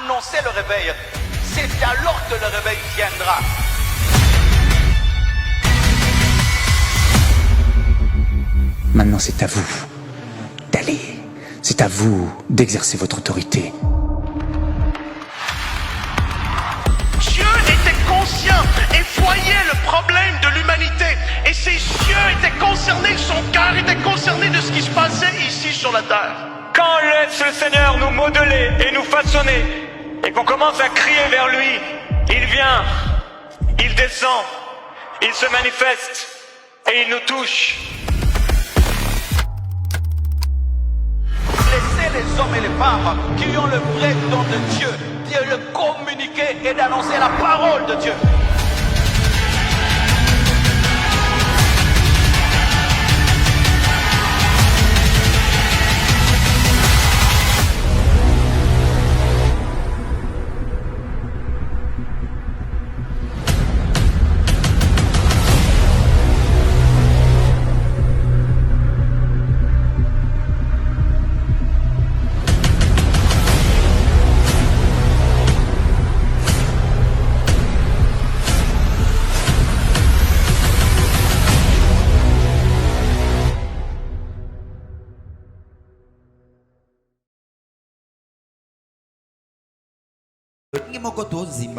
annoncer le réveil. C'est alors que le réveil viendra. Maintenant, c'est à vous d'aller. C'est à vous d'exercer votre autorité. Dieu était conscient et voyait le problème de l'humanité. Et ses yeux étaient concernés, son cœur était concerné de ce qui se passait ici sur la terre. Quand on laisse le Seigneur nous modeler et nous façonner, et qu'on commence à crier vers lui, il vient, il descend, il se manifeste et il nous touche. Laissez les hommes et les femmes qui ont le vrai don de Dieu, de le communiquer et d'annoncer la parole de Dieu.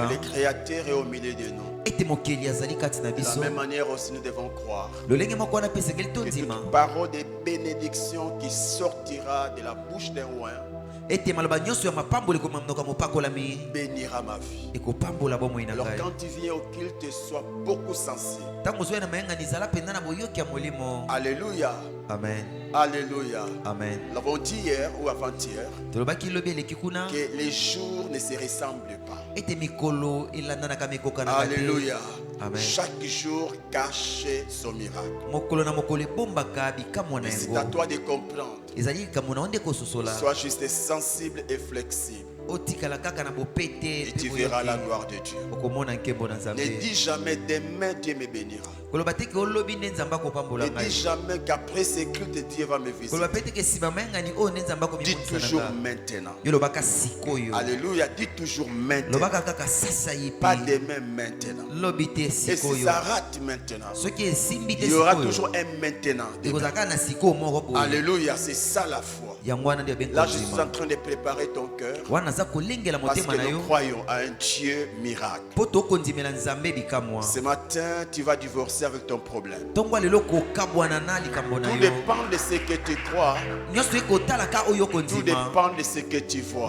Le Créateur est au milieu de nous. De la même manière aussi nous devons croire que toute parole de bénédiction qui sortira de la bouche d'un roi bénira ma vie. Alors quand tu viens au culte, sois beaucoup sensible. Alléluia. Amen. Alléluia. Amen. Nous l'avons dit hier ou avant-hier que les jours ne se ressemblent pas. Alléluia. Amen. Chaque jour cache son miracle. Mais c'est à toi de comprendre. Sois juste sensible et flexible. Et tu verras la gloire de Dieu. Ne dis jamais demain Dieu me bénira. Ne dis jamais qu'après ce culte Dieu va me visiter. Dis toujours maintenant. Alléluia. Dis toujours maintenant. Pas demain, maintenant. Et si ça rate maintenant, il y aura toujours un maintenant. Alléluia. C'est ça la foi. Là, je suis en train de préparer ton cœur parce que nous croyons à un Dieu miracle. Ce matin, tu vas divorcer avec ton problème. Tout dépend de ce que tu crois. Tout dépend de ce que tu vois.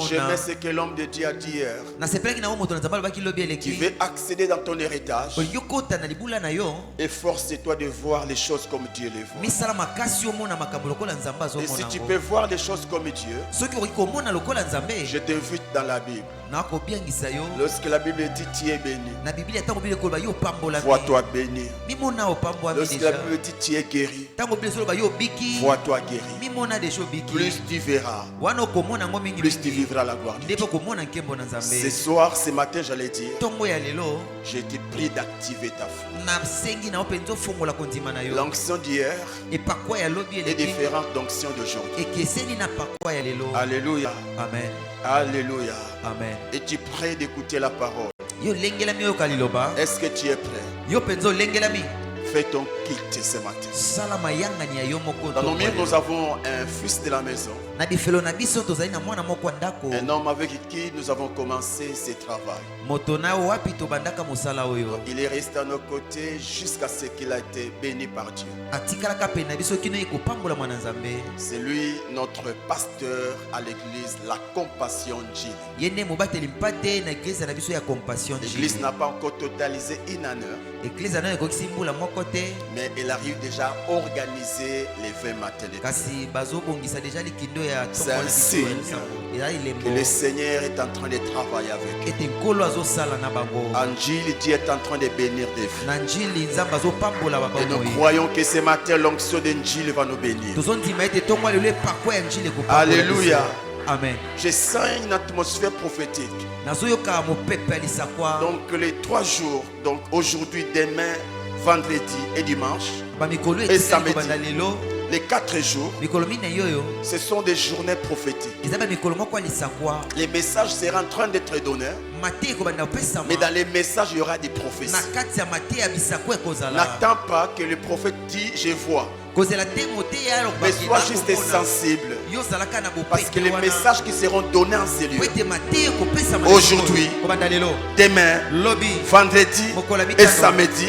J'aimais ce que l'homme de Dieu a dit hier. Tu veux accéder dans ton héritage. Efforce-toi de voir les choses comme Dieu les voit. Et si tu peux voir les choses comme Dieu, je t'invite dans la Bible. Lorsque la Bible dit tu es béni, vois-toi béni. Lorsque la Bible dit tu es guéri, vois-toi guéri. Plus tu verras, plus tu vivras la gloire de Dieu. Ce soir, ce matin, j'allais dire, je te prie d'activer ta foi. L'onction d'hier est différente d'onction d'aujourd'hui. Alléluia. Amen. Alléluia. Amen. Es-tu prêt d'écouter la parole? Est-ce que tu es prêt? Fais ton kit ce matin. Dans nos murs, nous avons un fils de la maison. Un homme avec qui nous avons commencé ce travail. Il est resté à nos côtés jusqu'à ce qu'il a été béni par Dieu. C'est lui notre pasteur à l'église La Compassion Gilles. L'église n'a pas encore totalisé une année. Mais elle arrive déjà à organiser les 20 matins de Dieu. C'est un signe que le Seigneur est en train de travailler avec eux. Angile, Dieu est en train de bénir des vies. Et nous croyons que ce matin, l'onction d'Angile va nous bénir. Alléluia. Amen. Je sens une atmosphère prophétique. Donc les 3 jours, donc aujourd'hui, demain, vendredi et dimanche et samedi, Les 4 jours, ce sont des journées prophétiques. Les messages seront en train d'être donnés, mais dans les messages, il y aura des prophéties. N'attends pas que le prophète dit « je vois ». Mais sois juste sensible, parce que les messages qui seront donnés en ces lieux, aujourd'hui, demain, vendredi et samedi,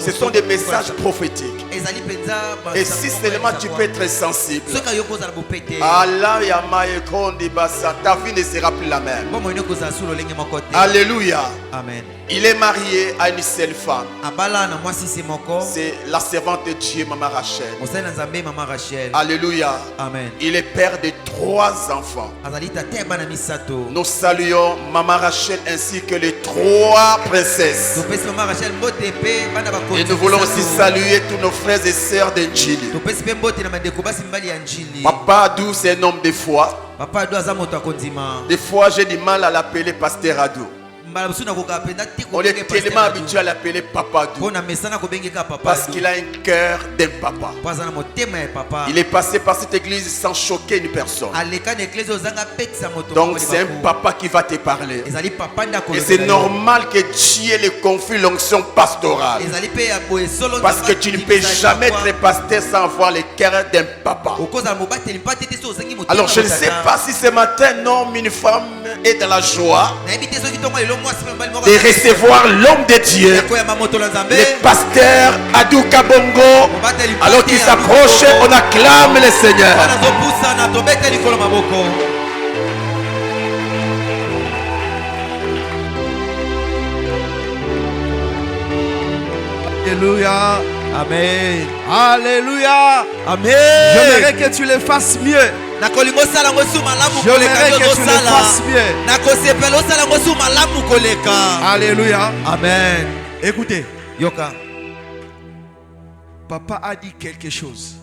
ce sont des messages prophétiques. Et si seulement tu peux être sensible, ta vie ne sera plus la même. Alléluia. Amen. Il est marié à une seule femme. C'est la servante de Dieu, Maman Rachel. Alléluia. Amen. Il est père de 3 enfants. Nous saluons Maman Rachel ainsi que les 3 princesses. Et nous voulons aussi saluer tous nos frères et sœurs d'Injili. Papa Adou, c'est un homme de foi. Des fois, j'ai du mal à l'appeler Pasteur Adou. On est tellement habitué à l'appeler Papa Adou, parce qu'il a un cœur d'un papa. Il est passé par cette église sans choquer une personne. Donc c'est un papa qui va te parler. Et c'est normal que tu aies le conflit, l'onction pastorale, parce que tu ne peux jamais être pasteur sans avoir le cœur d'un papa. Alors je ne sais pas si ce matin un homme, une femme est dans la joie de recevoir l'homme de Dieu, le pasteur Adou Kabongo. Alors qu'il s'approche, on acclame le Seigneur. Alléluia. Amen. Alléluia. Amen. J'aimerais que tu le fasses mieux. J'aimerais que tu le fasses mieux. Alléluia. Amen. Écoutez. Yoka. Papa a dit quelque chose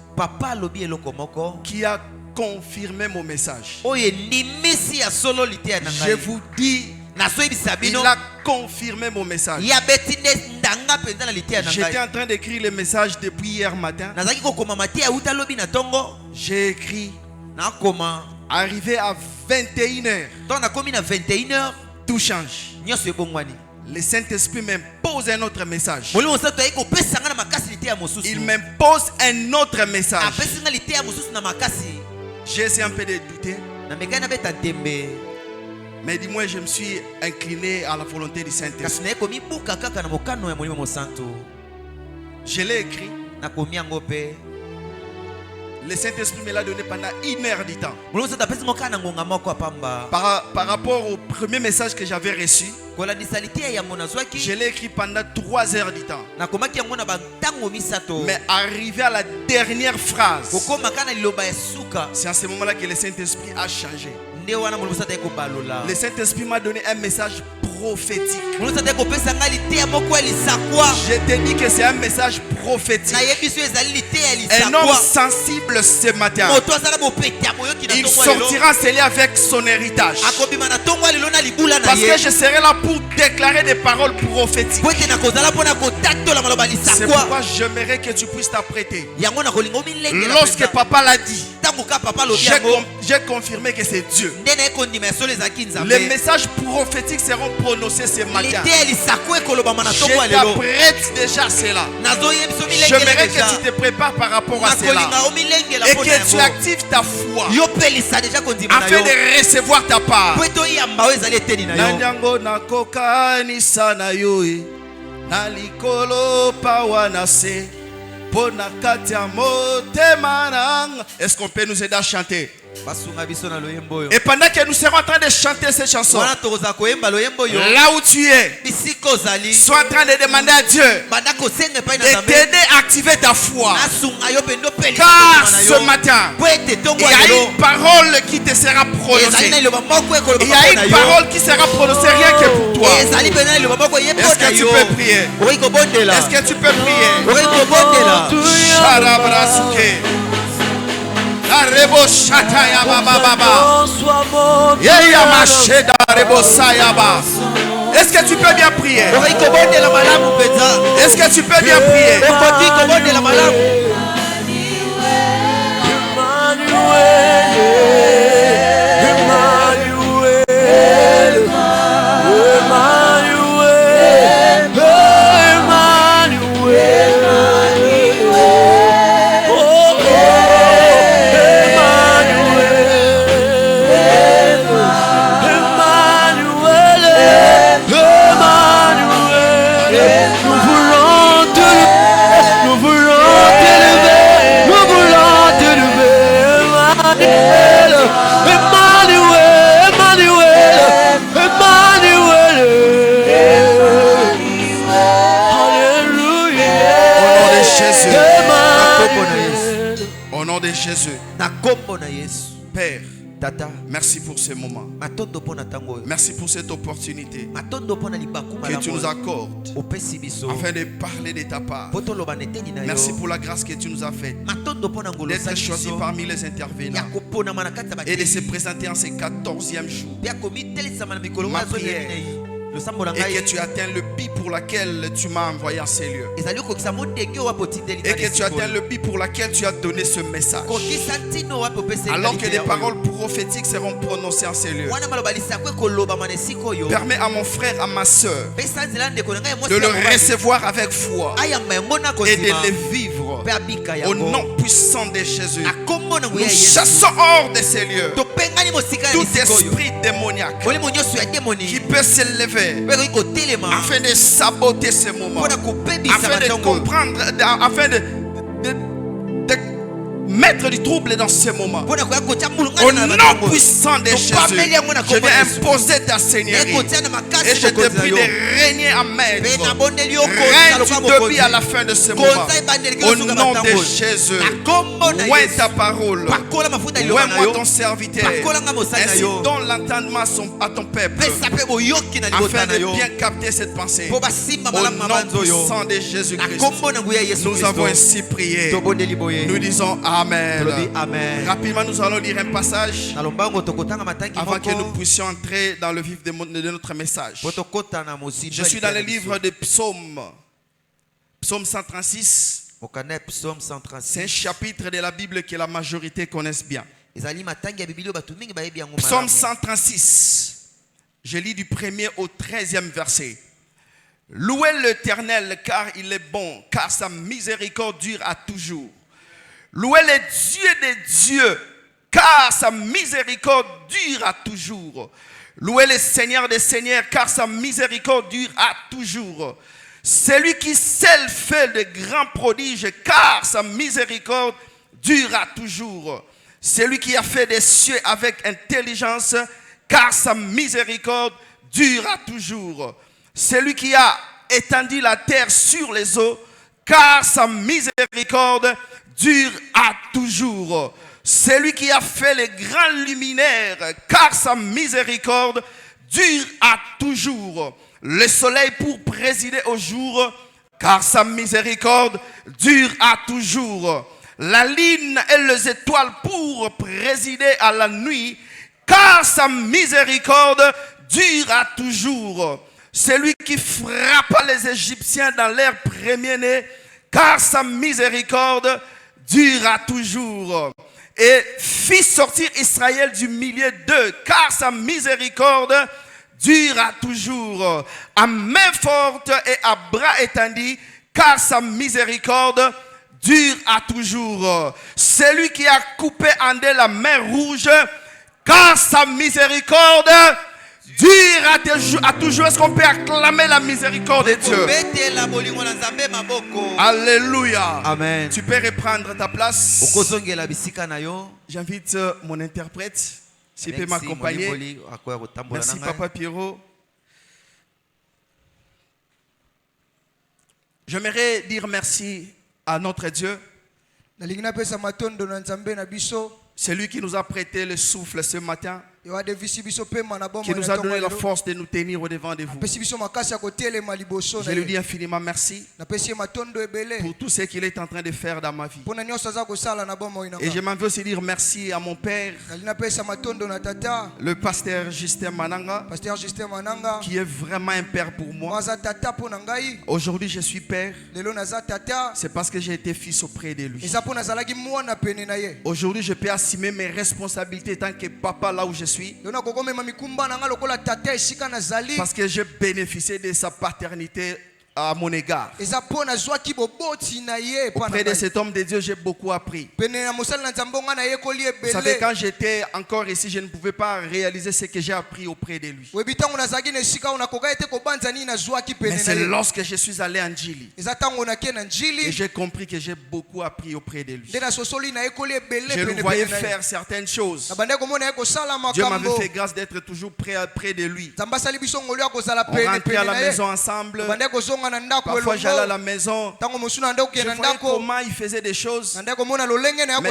qui a confirmé mon message. Je vous dis, il a confirmé mon message. J'étais en train d'écrire le message depuis hier matin. J'ai écrit arrivé à 21h. Tout change. Le Saint-Esprit m'impose un autre message. Il m'impose un autre message. J'ai essayé un peu de douter, mais dis-moi, je me suis incliné à la volonté du Saint-Esprit. Je l'ai écrit. Le Saint-Esprit me l'a donné pendant 1 heure du temps. Par rapport au premier message que j'avais reçu, je l'ai écrit pendant 3 heures du temps. Mais arrivé à la dernière phrase, c'est à ce moment-là que le Saint-Esprit a changé. Le Saint-Esprit m'a donné un message prophétique. Je te dis que c'est un message prophétique. Un homme sensible ce matin, il sortira scellé avec son héritage. Parce que je serai là pour déclarer des paroles prophétiques. C'est pourquoi j'aimerais que tu puisses t'apprêter. Lorsque papa l'a dit, j'ai confirmé que c'est Dieu. Les messages prophétiques seront prononcés ce matin. Je t'apprête déjà à cela. J'aimerais que tu te prépares par rapport à cela et que tu actives ta foi afin de recevoir ta part. Est-ce qu'on peut nous aider à chanter? Et pendant que nous serons en train de chanter cette chanson, là où tu es, sois en train de demander à Dieu de t'aider à activer ta foi. Car ce matin, il y a une parole qui te sera prononcée. Il y a une parole qui sera prononcée rien que pour toi. Est-ce que tu peux prier? Est-ce que tu peux prier? Est-ce que tu peux bien prier? Est-ce que tu peux bien prier? Au nom de Jésus. Père, merci pour ce moment. Merci pour cette opportunité que tu nous accordes afin de parler de ta part. Merci pour la grâce que tu nous as faite d'être choisi parmi les intervenants et de se présenter en ce 14e jour. Ma prière et que tu atteins le but pour lequel tu m'as envoyé en ces lieux. Et que tu atteins le but pour lequel tu as donné ce message. Alors que des paroles prophétiques seront prononcées en ces lieux. Permets à mon frère, à ma soeur de le recevoir avec foi et de le vivre au nom puissant de Jésus. Nous chassons hors de ces lieux tout esprit démoniaque qui peut s'élever afin de saboter ce moment, afin de comprendre, afin de mettre du trouble dans ce moment. Au nom puissant de Jésus, je vais imposer ta seigneurie et je te prie de régner en maître. Règne du début à la fin de ce moment. Au nom de Jésus, ouvre ta parole, ouvre ton serviteur, ainsi donne l'entendement à ton peuple afin de bien capter cette pensée. Au nom puissant de Jésus-Christ, nous avons ainsi prié. Nous disons Amen. Rapidement, nous allons lire un passage avant que nous puissions entrer dans le vif de notre message. Je suis dans le livre de Psaume 136. C'est un chapitre de la Bible que la majorité connaissent bien. Psaume 136. Je lis du 1er au 13e verset. Louez l'Éternel car il est bon, car sa miséricorde dure à toujours. Louez les dieux des dieux, car sa miséricorde dure à toujours. Louez le Seigneur des seigneurs, car sa miséricorde dure à toujours. Celui qui seul fait de grands prodiges, car sa miséricorde dure à toujours. Celui qui a fait des cieux avec intelligence, car sa miséricorde dure à toujours. Celui qui a étendu la terre sur les eaux, car sa miséricorde dure à toujours. Celui qui a fait les grands luminaires, car sa miséricorde dure à toujours. Le soleil pour présider au jour, car sa miséricorde dure à toujours. La lune et les étoiles pour présider à la nuit, car sa miséricorde dure à toujours. Celui qui frappa les Égyptiens dans leur premier-né, car sa miséricorde dure à toujours. Et fit sortir Israël du milieu d'eux, car sa miséricorde dure à toujours. À main forte et à bras étendus, car sa miséricorde dure à toujours. Celui qui a coupé en deux la mer rouge, car sa miséricorde dure à toujours. Est-ce qu'on peut acclamer la miséricorde de Dieu? Alléluia. Amen. Tu peux reprendre ta place. J'invite mon interprète, s'il peut m'accompagner. Merci Papa Pierrot. J'aimerais dire merci à notre Dieu. C'est lui qui nous a prêté le souffle ce matin, qui nous a donné la force de nous tenir au devant de vous. Je lui dis infiniment merci pour tout ce qu'il est en train de faire dans ma vie. Et je m'en veux aussi dire merci à mon père, le pasteur Justin Mananga, qui est vraiment un père pour moi. Aujourd'hui je suis père, c'est parce que j'ai été fils auprès de lui. Aujourd'hui je peux assumer mes responsabilités tant que papa là où je suis, parce que j'ai bénéficié de sa paternité à mon égard. Auprès de cet homme de Dieu, j'ai beaucoup appris. Vous savez, quand j'étais encore ici, je ne pouvais pas réaliser ce que j'ai appris auprès de lui. Mais c'est lorsque je suis allé en Djili et j'ai compris que j'ai beaucoup appris auprès de lui. Je le voyais faire certaines choses. Dieu m'avait fait grâce d'être toujours près de lui. On rentrait à la maison ensemble. Parfois j'allais à la maison, je voyais comment il faisait des choses, mais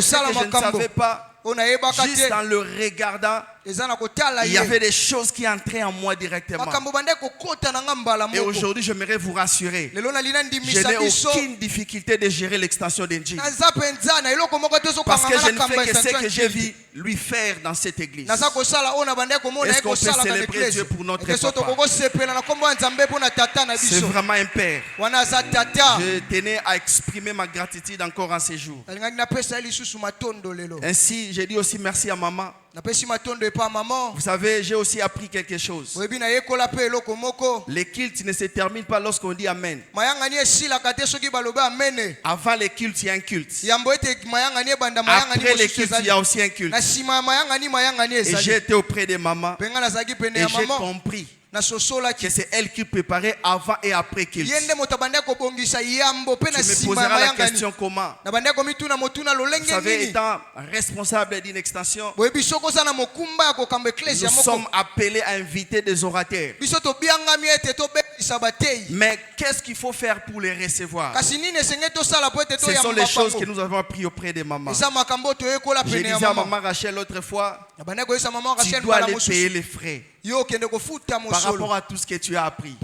ce que je ne savais pas, juste en le regardant, il y avait des choses qui entraient en moi directement. Et aujourd'hui, j'aimerais vous rassurer. Je n'ai aucune difficulté de gérer l'extension d'Enjili. Parce que je ne fais que ce que j'ai vu lui faire dans cette église. Est-ce qu'on peut célébrer Dieu pour notre papa? C'est vraiment un père. Je tenais à exprimer ma gratitude encore en ces jours. Ainsi, j'ai dit aussi merci à maman. Vous savez, j'ai aussi appris quelque chose. Les cultes ne se terminent pas lorsqu'on dit Amen. Avant les cultes, il y a un culte. Après les cultes, il y a aussi un culte. Et j'ai été auprès de maman et j'ai compris que c'est elle qui préparait avant et après culte. Tu me poseras la question comment. Vous savez, étant responsable d'une extension, nous sommes appelés à inviter des orateurs. Mais qu'est-ce qu'il faut faire pour les recevoir? Ce sont les choses que nous avons appris auprès de maman. Je disais à maman Rachel l'autre fois, tu dois aller payer les frais. Par rapport à tout ce que tu as appris.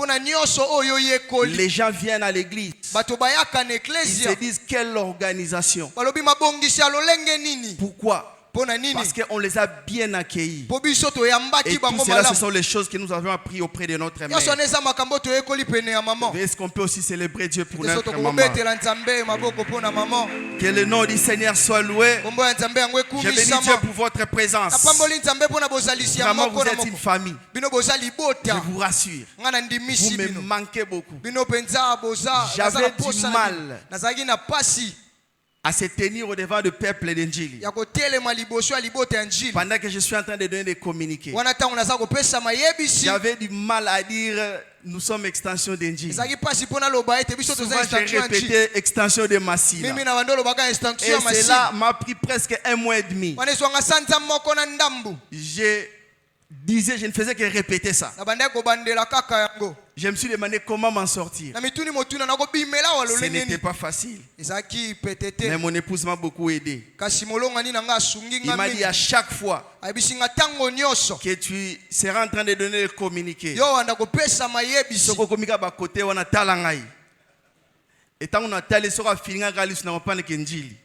Les gens viennent à l'église. Ils se disent quelle organisation. Pourquoi? Parce qu'on les a bien accueillis. Et tout cela, ce sont les choses que nous avons appris auprès de notre mère. Est-ce qu'on peut aussi célébrer Dieu pour notre maman? Que le nom du Seigneur soit loué. Je bénis Dieu pour votre présence. Vraiment, vous êtes une famille. Je vous rassure. Vous me manquez beaucoup. J'avais du mal à se tenir au devant du peuple d'Enjili pendant que je suis en train de donner des communiqués. J'avais du mal à dire nous sommes extension d'Enjili. Souvent j'ai répété extension de Massy. Et cela m'a pris presque 1 mois et demi. Je ne faisais que répéter ça. Je me suis demandé comment m'en sortir. Ce n'était pas facile. Mais mon épouse m'a beaucoup aidé. Il m'a dit à chaque fois que tu seras en train de donner le communiqué. Et tant qu'on a talé sur la fin, on pas Kenjili.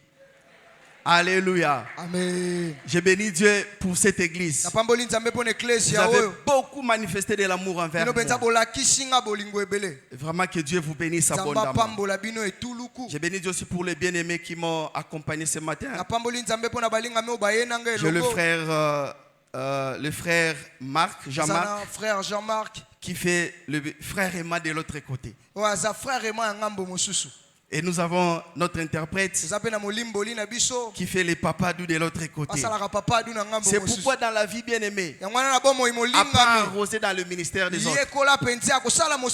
Alléluia. Amen. Je bénis Dieu pour cette église. Vous avez beaucoup manifesté de l'amour envers moi. Vraiment que Dieu vous bénisse abondamment. Je bénis Dieu aussi pour les bien-aimés qui m'ont accompagné ce matin. J'ai le frère Marc, Jean-Marc, qui fait le frère Emma de l'autre côté. Et nous avons notre interprète qui fait les papadous de l'autre côté. C'est pourquoi dans la vie bien-aimée, apprends à arroser dans le ministère des autres.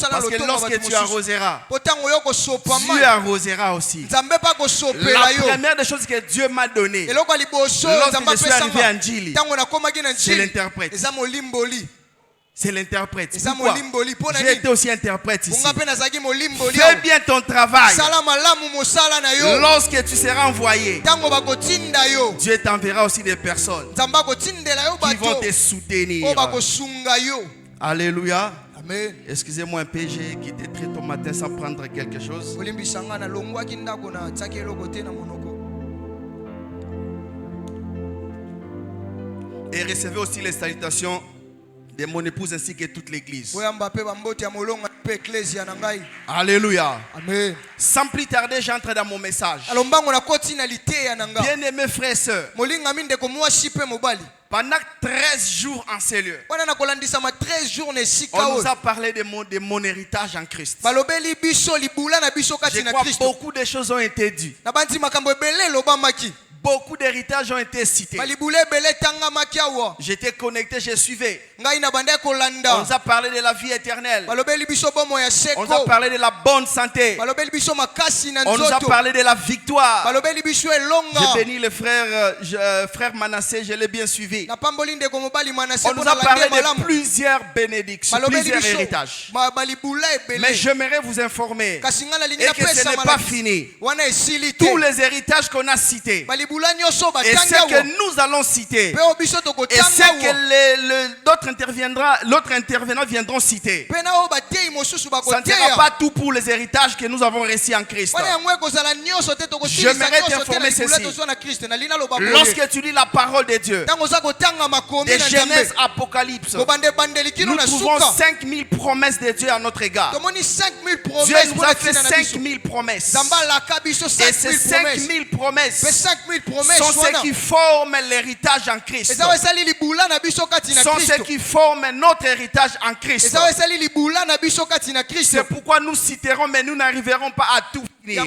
Parce que lorsque tu arroseras, Dieu arrosera aussi. La première des choses que Dieu m'a donnée, lorsque je suis arrivé en Djili, c'est l'interprète. C'est l'interprète. Pourquoi? J'ai été aussi interprète ici. Fais bien ton travail. Lorsque tu seras envoyé, Dieu t'enverra aussi des personnes qui vont te soutenir. Alléluia. Amen. Excusez-moi un peu, j'ai quitté très tôt matin sans prendre quelque chose. Et recevez aussi les salutations de mon épouse ainsi que toute l'église. Alléluia. Amen. Sans plus tarder, j'entre dans mon message. Bien-aimés frères et sœurs, Pendant 13 jours en ces lieux, on nous a parlé de mon héritage en Christ. Je crois que beaucoup de choses ont été dites. Beaucoup d'héritages ont été cités. J'étais connecté, je suivais. On nous a parlé de la vie éternelle. On nous a parlé de la bonne santé. On nous a parlé de la victoire. J'ai béni le frère Manassé, je l'ai bien suivi. On nous a parlé de plusieurs bénédictions, plusieurs héritages. Mais j'aimerais vous informer et que ce n'est pas fini. Tous les héritages qu'on a cités et ce que nous allons citer et ce que l'autre intervenant viendront citer, ça ne sera pas tout pour les héritages que nous avons reçus en Christ. J'aimerais t'informer ceci. Lorsque tu lis la parole de Dieu, de Genèse Apocalypse, nous trouvons 5000 promesses de Dieu à notre égard. Dieu nous a fait 5000 promesses. Et ces 5000 promesses sont ceux qui forment l'héritage en Christ. Sont ceux qui forment notre héritage en Christ. C'est pourquoi nous citerons, mais nous n'arriverons pas à tout finir.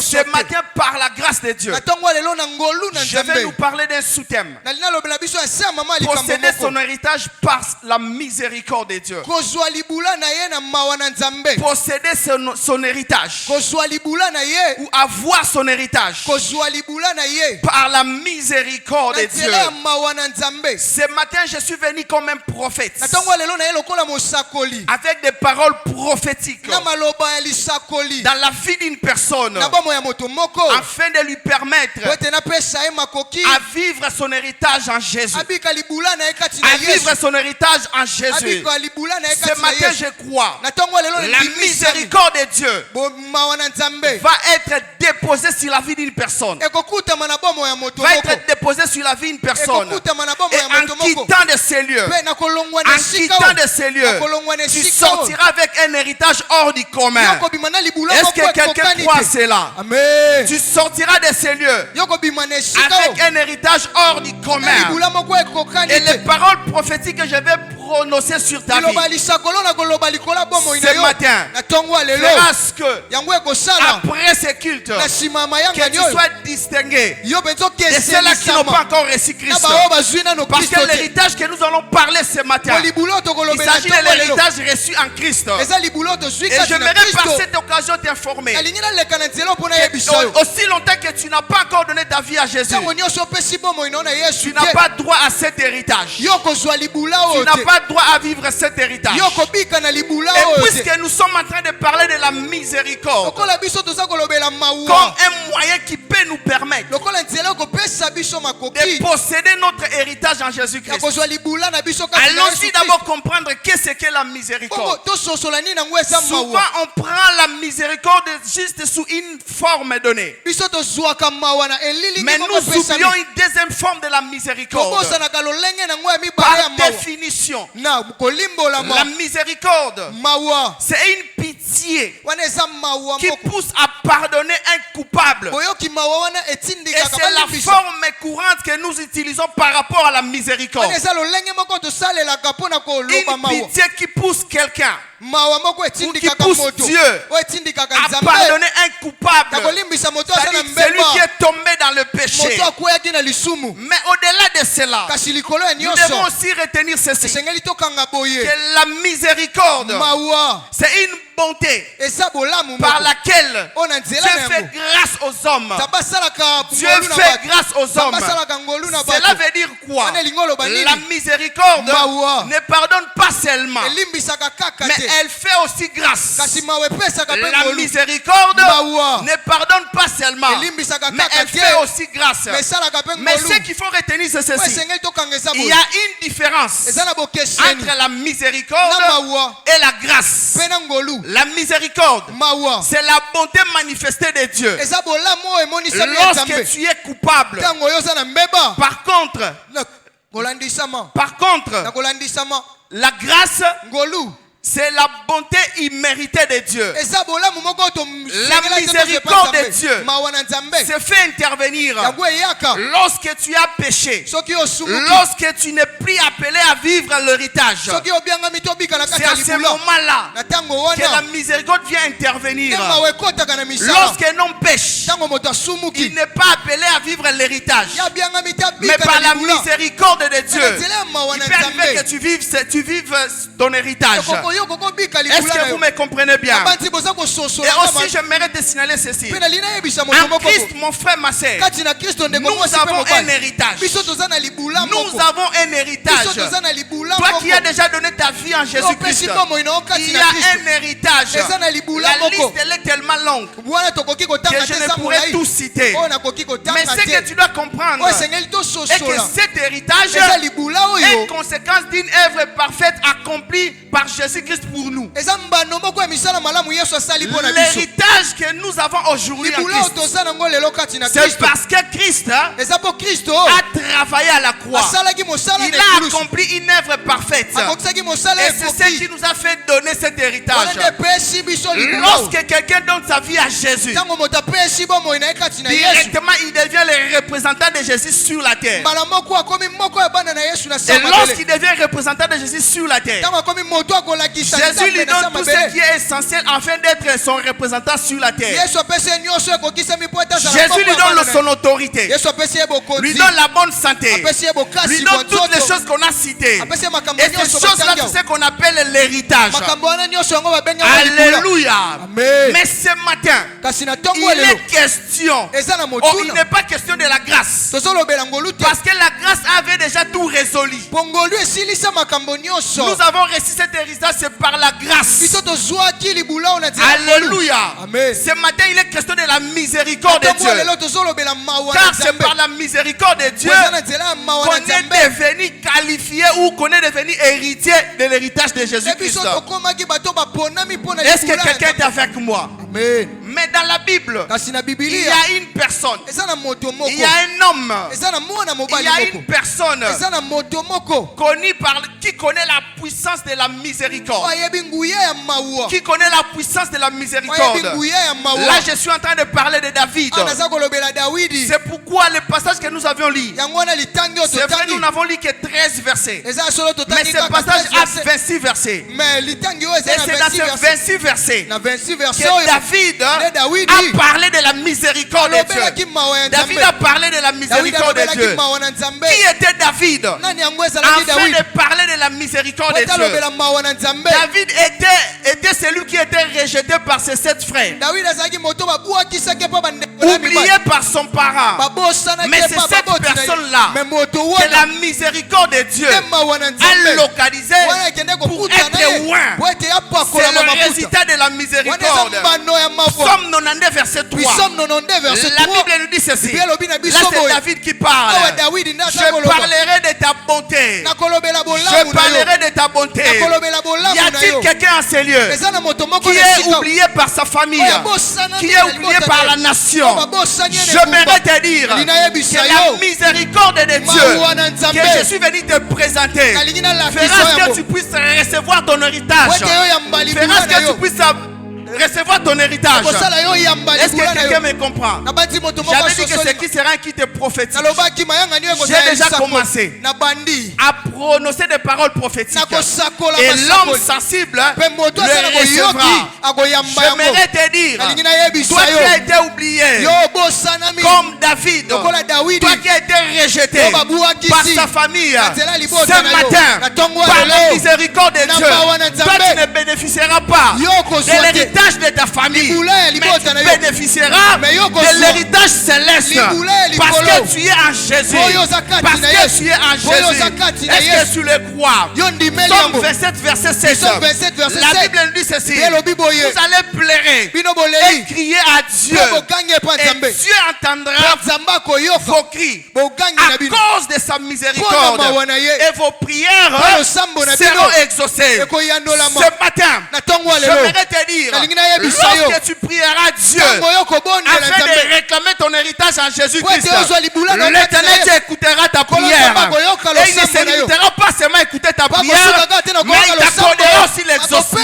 Ce matin, par la grâce de Dieu, je vais nous parler d'un sous-thème. Posséder son héritage par la miséricorde de Dieu. Posséder son héritage ou avoir son héritage par la miséricorde de Dieu. Ce matin, je suis venu comme un prophète avec des paroles prophétiques dans la vie d'une personne afin de lui permettre à vivre son héritage en Jésus. À vivre son héritage en Jésus. Ce matin, je crois la miséricorde de Dieu va être déposée sur la vie d'une personne. Va être déposée sur la vie d'une personne. Et en quittant de ces lieux, tu sortiras avec un héritage hors du commun. Est-ce que quelqu'un croit à cela? Amen. Tu sortiras de ces lieux avec un héritage hors du commun. Et les paroles prophétiques que je vais prononcer sur ta vie ce matin fera ce que après ce culte que tu sois distingué de ceux-là qui n'ont pas encore reçu Christ. Parce que l'héritage que nous allons parler ce matin, il s'agit de l'héritage reçu en Christ. Et j'aimerais par cette occasion t'informer aussi longtemps que tu n'as pas encore donné ta vie à Jésus, tu n'as pas droit à cet héritage. Tu n'as pas droit à vivre cet héritage. Et puisque nous sommes en train de parler de la miséricorde comme un moyen qui peut nous permettre de posséder notre héritage en Jésus-Christ, allons-y d'abord comprendre qu'est-ce qu'est la miséricorde. Souvent on prend la miséricorde juste sous une forme donnée, mais nous oublions une deuxième forme de la miséricorde. Par définition, la miséricorde, c'est une pitié qui pousse à pardonner un coupable. Et c'est la forme courante que nous utilisons par rapport à la miséricorde. Une pitié qui pousse quelqu'un ou qui pousse Dieu à pardonner un coupable, celui qui est tombé dans le péché. Mais au-delà de cela, nous devons aussi retenir ceci, que la miséricorde, c'est une bonté par laquelle Dieu fait grâce aux hommes. Dieu fait grâce aux hommes. Cela veut dire quoi? La miséricorde ne pardonne pas seulement, mais elle fait aussi grâce. La miséricorde ne pardonne pas seulement, mais elle fait aussi grâce. Mais ce qu'il faut retenir, c'est ceci: il y a une différence entre la miséricorde et la grâce. La miséricorde, c'est la bonté manifestée de Dieu lorsque tu es coupable. Par contre, la grâce C'est la bonté imméritée de Dieu. La miséricorde de Dieu se fait intervenir lorsque tu as péché, lorsque tu n'es plus appelé à vivre l'héritage. C'est à ce moment-là que la miséricorde vient intervenir. Lorsqu'un homme pêche, il n'est pas appelé à vivre l'héritage, mais par la miséricorde de Dieu, il peut arriver que tu vives ton héritage. Est-ce que vous me comprenez bien? Et aussi, j'aimerais te signaler ceci. En Christ, mon frère, ma soeur, nous avons un héritage. Nous avons un héritage. Toi qui as déjà donné ta vie en Jésus-Christ, il y a un héritage. La liste, elle est tellement longue que je ne pourrais tout citer. Mais ce que tu dois comprendre est que cet héritage est une conséquence d'une œuvre parfaite accomplie par Jésus-Christ pour nous. L'héritage que nous avons aujourd'hui en Christ, c'est parce que Christ a travaillé à la croix. Il a accompli une œuvre parfaite. Et c'est ce qui nous a fait donner cet héritage. Lorsque quelqu'un donne sa vie à Jésus, directement il devient le représentant de Jésus sur la terre. Et lorsqu'il devient représentant de Jésus sur la terre, Jésus lui donne tout ce qui est essentiel afin d'être son représentant sur la terre. Jésus lui donne son autorité, lui donne la bonne santé, lui donne toutes les choses qu'on a citées. Et ces choses-là, c'est ce qu'on appelle l'héritage. Alléluia. Mais ce matin, il est question, il n'est pas question de la grâce, parce que la grâce avait déjà tout résolu. Nous avons reçu cet héritage, c'est par la grâce. Alléluia. Ce matin, il est question de la miséricorde de Dieu. Car c'est par la miséricorde de Dieu qu'on est devenu qualifié ou qu'on est devenu héritier de l'héritage de Jésus-Christ. Est-ce que quelqu'un est avec moi? Mais dans la Bible, il y a une personne, il y a un homme, il y a une personne qui connaît la puissance de la miséricorde. Qui connaît la puissance de la miséricorde. Là, je suis en train de parler de David. C'est pourquoi le passage que nous avions lu, c'est vrai, nous n'avons lu que 13 versets. Mais ce passage a 26 versets. Et c'est dans ces 26 versets que David a parlé de la miséricorde de Dieu. David a parlé de la miséricorde de Dieu. Qui était David afin de parler de la miséricorde de Dieu? David était celui qui était rejeté par ses 7 frères, oublié par son parent. Mais c'est cette personne-là que la miséricorde de Dieu a localisé pour être loin. C'est le résultat de la miséricorde. Psaume 99 verset 3. La Bible nous dit ceci. Là c'est David qui parle. Je parlerai de ta bonté. Je parlerai de ta bonté. Y a-t-il quelqu'un en ces lieux qui est oublié par sa famille, qui est oublié par la nation? J'aimerais te dire que la miséricorde de Dieu que je suis venu te présenter fera que tu puisses recevoir ton héritage, fera que tu puisses recevoir ton héritage. Est-ce que quelqu'un me comprend? J'avais dit que ce qui sera qui te prophétise. J'ai déjà commencé à prononcer des paroles prophétiques. Et l'homme sensible le recevra. J'aimerais te dire, toi qui as été oublié, comme David, toi qui as été rejeté par sa famille, ce matin, par la miséricorde de Dieu, toi tu ne bénéficieras pas de l'héritage de ta famille, mais tu bénéficieras de l'héritage céleste parce que tu es en Jésus. Parce que tu es en Jésus. Est-ce que tu le crois? Psaume 27 verset 16. La Bible nous dit ceci: vous allez pleurer et crier à Dieu, et Dieu entendra vos cris à cause de sa miséricorde, et vos prières seront exaucées. Ce matin, j'aimerais te dire, lorsque tu prieras Dieu afin de réclamer ton héritage en Jésus-Christ, l'Éternel écoutera ta prière. Et il ne se limitera pas seulement à écouter ta prière, mais il t'accordera aussi l'exaucement.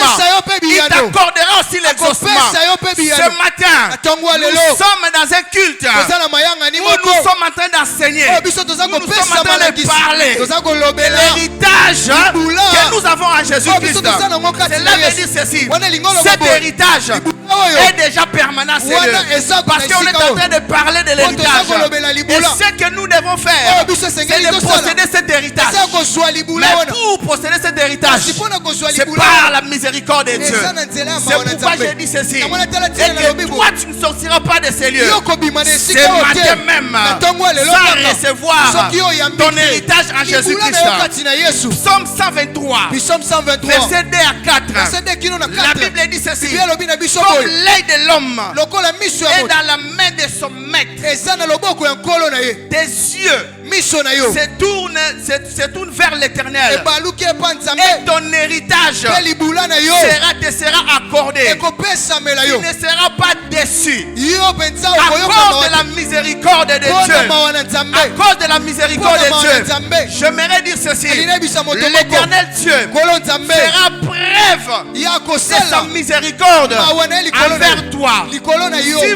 aussi l'exaucement. Ce matin, nous sommes dans un culte où nous sommes en train d'enseigner, où nous sommes en train de parler de l'héritage que nous avons en Jésus-Christ. Cela veut dire ceci: cet héritage est déjà permanent, Seigneur, parce qu'on est en train de parler de l'héritage. Et ce que nous devons faire, c'est de posséder cet héritage. Mais pour posséder cet héritage, c'est par la miséricorde de Dieu. C'est pourquoi j'ai dit ceci: et que toi tu ne sortiras pas de ces lieux ce matin même sans recevoir ton héritage en Jésus-Christ. Psaume 123, verset 2 à 4. La Bible dit ceci: comme l'œil de l'homme est dans la main de son maître, tes yeux se tournent vers l'éternel, et ton héritage te sera accordé. Tu ne seras pas déçu à cause de la miséricorde de Dieu. À cause de la miséricorde de Dieu, j'aimerais dire ceci: l'éternel Dieu fera preuve de sa miséricorde envers toi. Si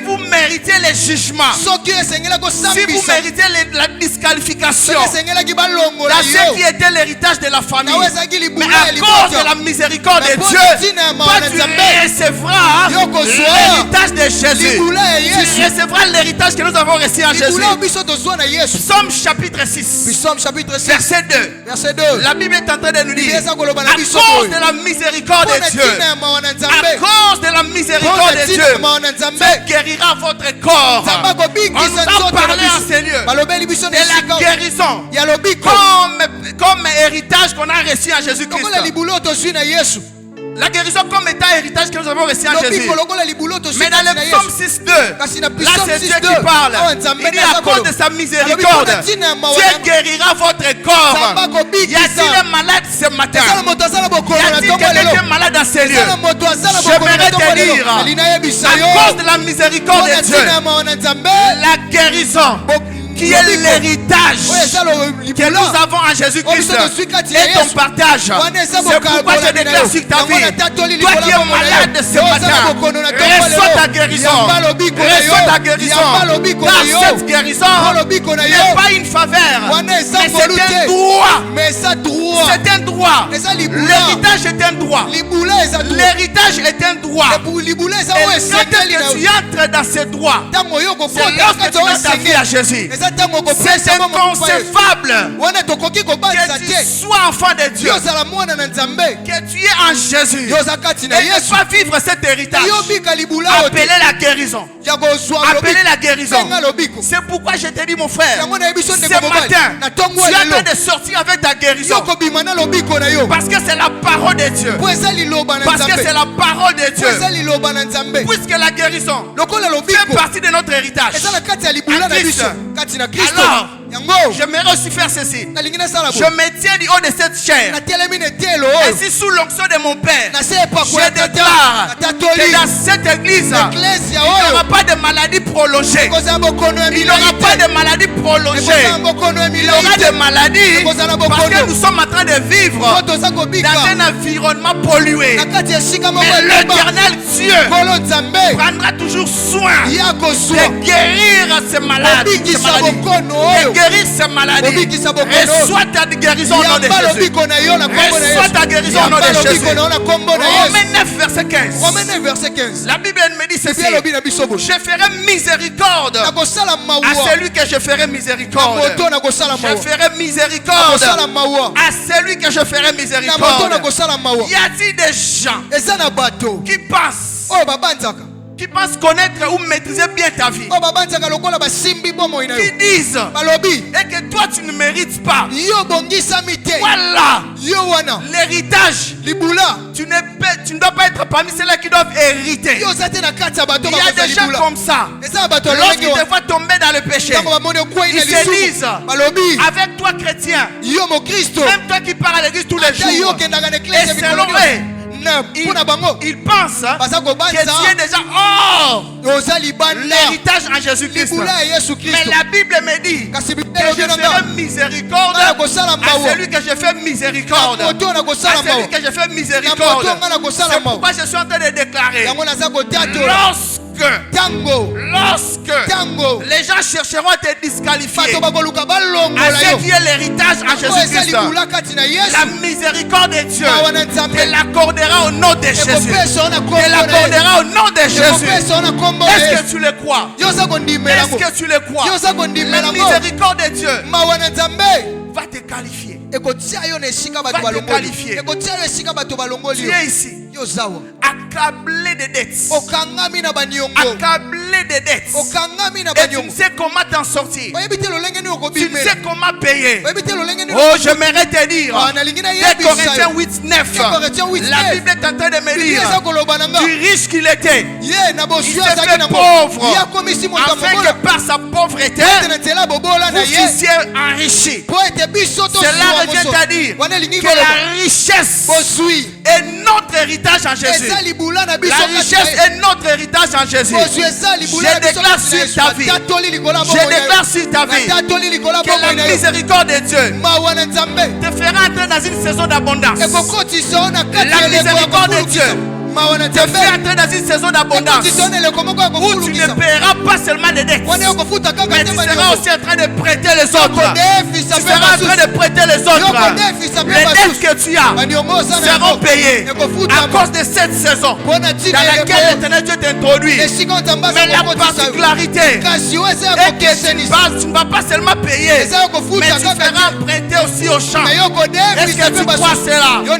vous méritez les jugements, si vous méritez la disqualification dans ce qui était l'héritage de la famille, mais à cause de la miséricorde de Dieu, toi tu recevras l'héritage de Jésus. Tu recevras l'héritage que nous avons reçu en Jésus. Psaume chapitre 6, verset 2. La Bible est en train de nous dire: à cause de la miséricorde de Dieu, à cause de la miséricorde de Dieu, Dieu guérira votre corps. On nous a parlé en ces lieux de la guérison comme héritage qu'on a reçu en Jésus-Christ. La guérison comme étant héritage que nous avons reçu en Jésus. Mais dans le psaume 6.2, là c'est Dieu qui parle. Il dit: à cause de sa miséricorde, Dieu guérira votre corps. Y a-t-il un malade ce matin? Y a-t-il quelqu'un qui est malade dans ces lieux? J'aimerais te dire: à cause de la miséricorde de Dieu, la guérison qui est l'héritage que nous avons en Jésus-Christ est ton partage. C'est pourquoi je déclare sur ta vie: toi qui es malade ce matin, reçois ta guérison. Reçois ta guérison. Car cette guérison n'est pas une faveur, mais c'est un droit. C'est un droit. L'héritage est un droit. L'héritage est un droit. Et quand tu entres dans ce droit, c'est lorsque tu mets ta vie à Jésus. C'est inconcevable que tu sois enfant de Dieu, que tu es en Jésus et ne pas vivre cet héritage. Appelez la guérison. Appelez la guérison. C'est pourquoi je te dis, mon frère, ce matin, tu es en train de sortir avec ta guérison. Parce que c'est la parole de Dieu. Parce que c'est la parole de Dieu. Puisque la guérison fait partie de notre héritage. Alors, j'aimerais aussi faire ceci. Je me tiens du haut de cette chair, et si sous l'onction de mon Père, je déclare que dans cette église, il n'y aura pas de maladie prolongée. Il n'y aura pas de maladie prolongée. Il y aura des maladies parce que nous sommes en train de vivre dans un environnement pollué. Mais l'éternel Dieu prendra toujours soin de guérir ces maladies. De guérir ces maladies. Reçois ta guérison au nom de Jésus. Reçois ta guérison au nom de Jésus. Romains 9 verset 15. La Bible me dit ceci: je ferai miséricorde à celui que je ferai miséricorde. Je ferai miséricorde à celui que je ferai miséricorde. Y a-t-il des gens qui pensent connaître ou maîtriser bien ta vie, qui disent et que toi tu ne mérites pas? Voilà l'héritage. Tu ne dois pas être parmi ceux-là qui doivent hériter. Il y a des gens comme ça. Lorsqu'ils te voient tomber dans le péché, ils se disent: avec toi chrétien, même toi qui pars à l'église tous les jours, et selon eux, ils pensent que tu es déjà hors l'héritage en Jésus-Christ. Mais la Bible me dit que je ferai miséricorde à celui que je fais miséricorde. À celui que je fais miséricorde. C'est pourquoi je suis en train de déclarer, lorsque les gens chercheront à te disqualifier, à ce qui est l'héritage en Jésus-Christ, la miséricorde de Dieu te l'accordera au nom de Jésus. Te l'accordera au nom de Jésus. Est-ce que tu le crois? Est-ce que tu le crois? La miséricorde de Dieu va te qualifier. Va te qualifier. Tu es ici, accablé de dettes. Accablé de dettes. Et tu ne sais comment t'en sortir. Tu ne sais comment payer. Oh, j'aimerais te dire, 2 Corinthiens 8:9, la Bible est en train de me dire, du riche qu'il était, il s'est fait pauvre, afin que par sa pauvreté, vous fussiez enrichis. Cela revient à dire que la richesse est notre héritage en Jésus. La richesse est notre héritage en Jésus. Je déclare sur ta vie, que la miséricorde de Dieu te fera entrer dans une saison d'abondance. La miséricorde de Dieu te fait entrer dans une saison d'abondance où tu ne paieras pas seulement des dettes, mais tu seras aussi en train de prêter les autres. Tu seras en train de prêter les autres. Les dettes que tu as seront payées à cause de cette saison dans laquelle l'Éternel Dieu t'introduit. Mais la particularité est que tu ne vas pas seulement payer, mais tu feras prêter aussi au champ. Est-ce que tu crois cela? Que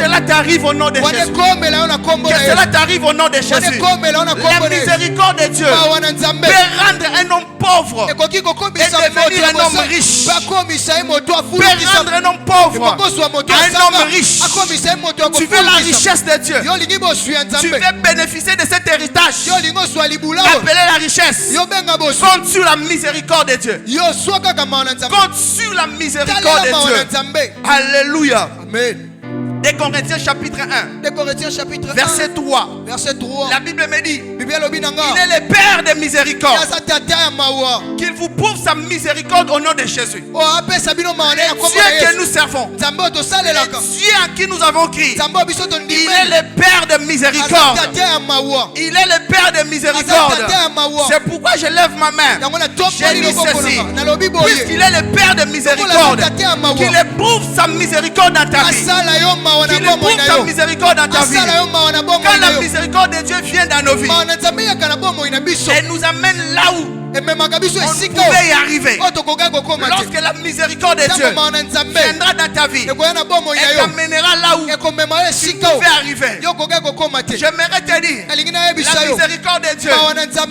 cela t'arrive au nom de Jésus. Que cela t'arrive au nom de Jésus. La miséricorde de Dieu peut rendre un homme pauvre et devenir un homme riche. Peut rendre un homme pauvre à un homme riche. Tu veux la richesse de Dieu. Tu veux bénéficier de cet héritage appelé la richesse. Compte sur la miséricorde de Dieu. Compte sur la miséricorde de Dieu. Alléluia. Amen. 2 Corinthiens chapitre 1, verset 3. La Bible me dit, il est le Père de miséricorde, qu'il vous prouve sa miséricorde au nom de Jésus. Le Dieu que nous servons, le Dieu en qui nous avons crié, il est le Père de miséricorde. Il est le Père de miséricorde. C'est pourquoi je lève ma main. Je dis ceci, puisqu'il est le Père de miséricorde, qu'il éprouve sa miséricorde dans ta vie. Qu'il éprouve ta miséricorde dans ta vie. Quand la miséricorde de Dieu vient dans nos vies, elle nous amène là où on pouvait y arriver. Lorsque la miséricorde de Dieu viendra dans ta vie, elle t'amènera là où tu pouvais arriver. J'aimerais te dire, la miséricorde de Dieu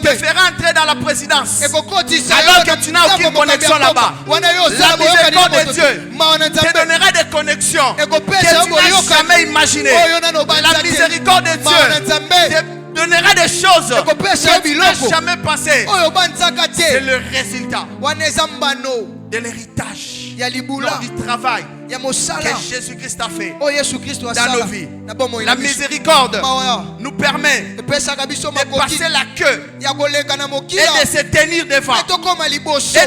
te fera entrer dans la présidence alors que tu n'as aucune connexion là-bas. La miséricorde de Dieu te donnera des connexions que tu n'as jamais imaginées. La miséricorde de Dieu te donnera des choses que tu n'as jamais pensé. C'est le résultat de l'héritage, du travail que Jésus-Christ a fait dans nos vies. La miséricorde nous permet de passer la queue et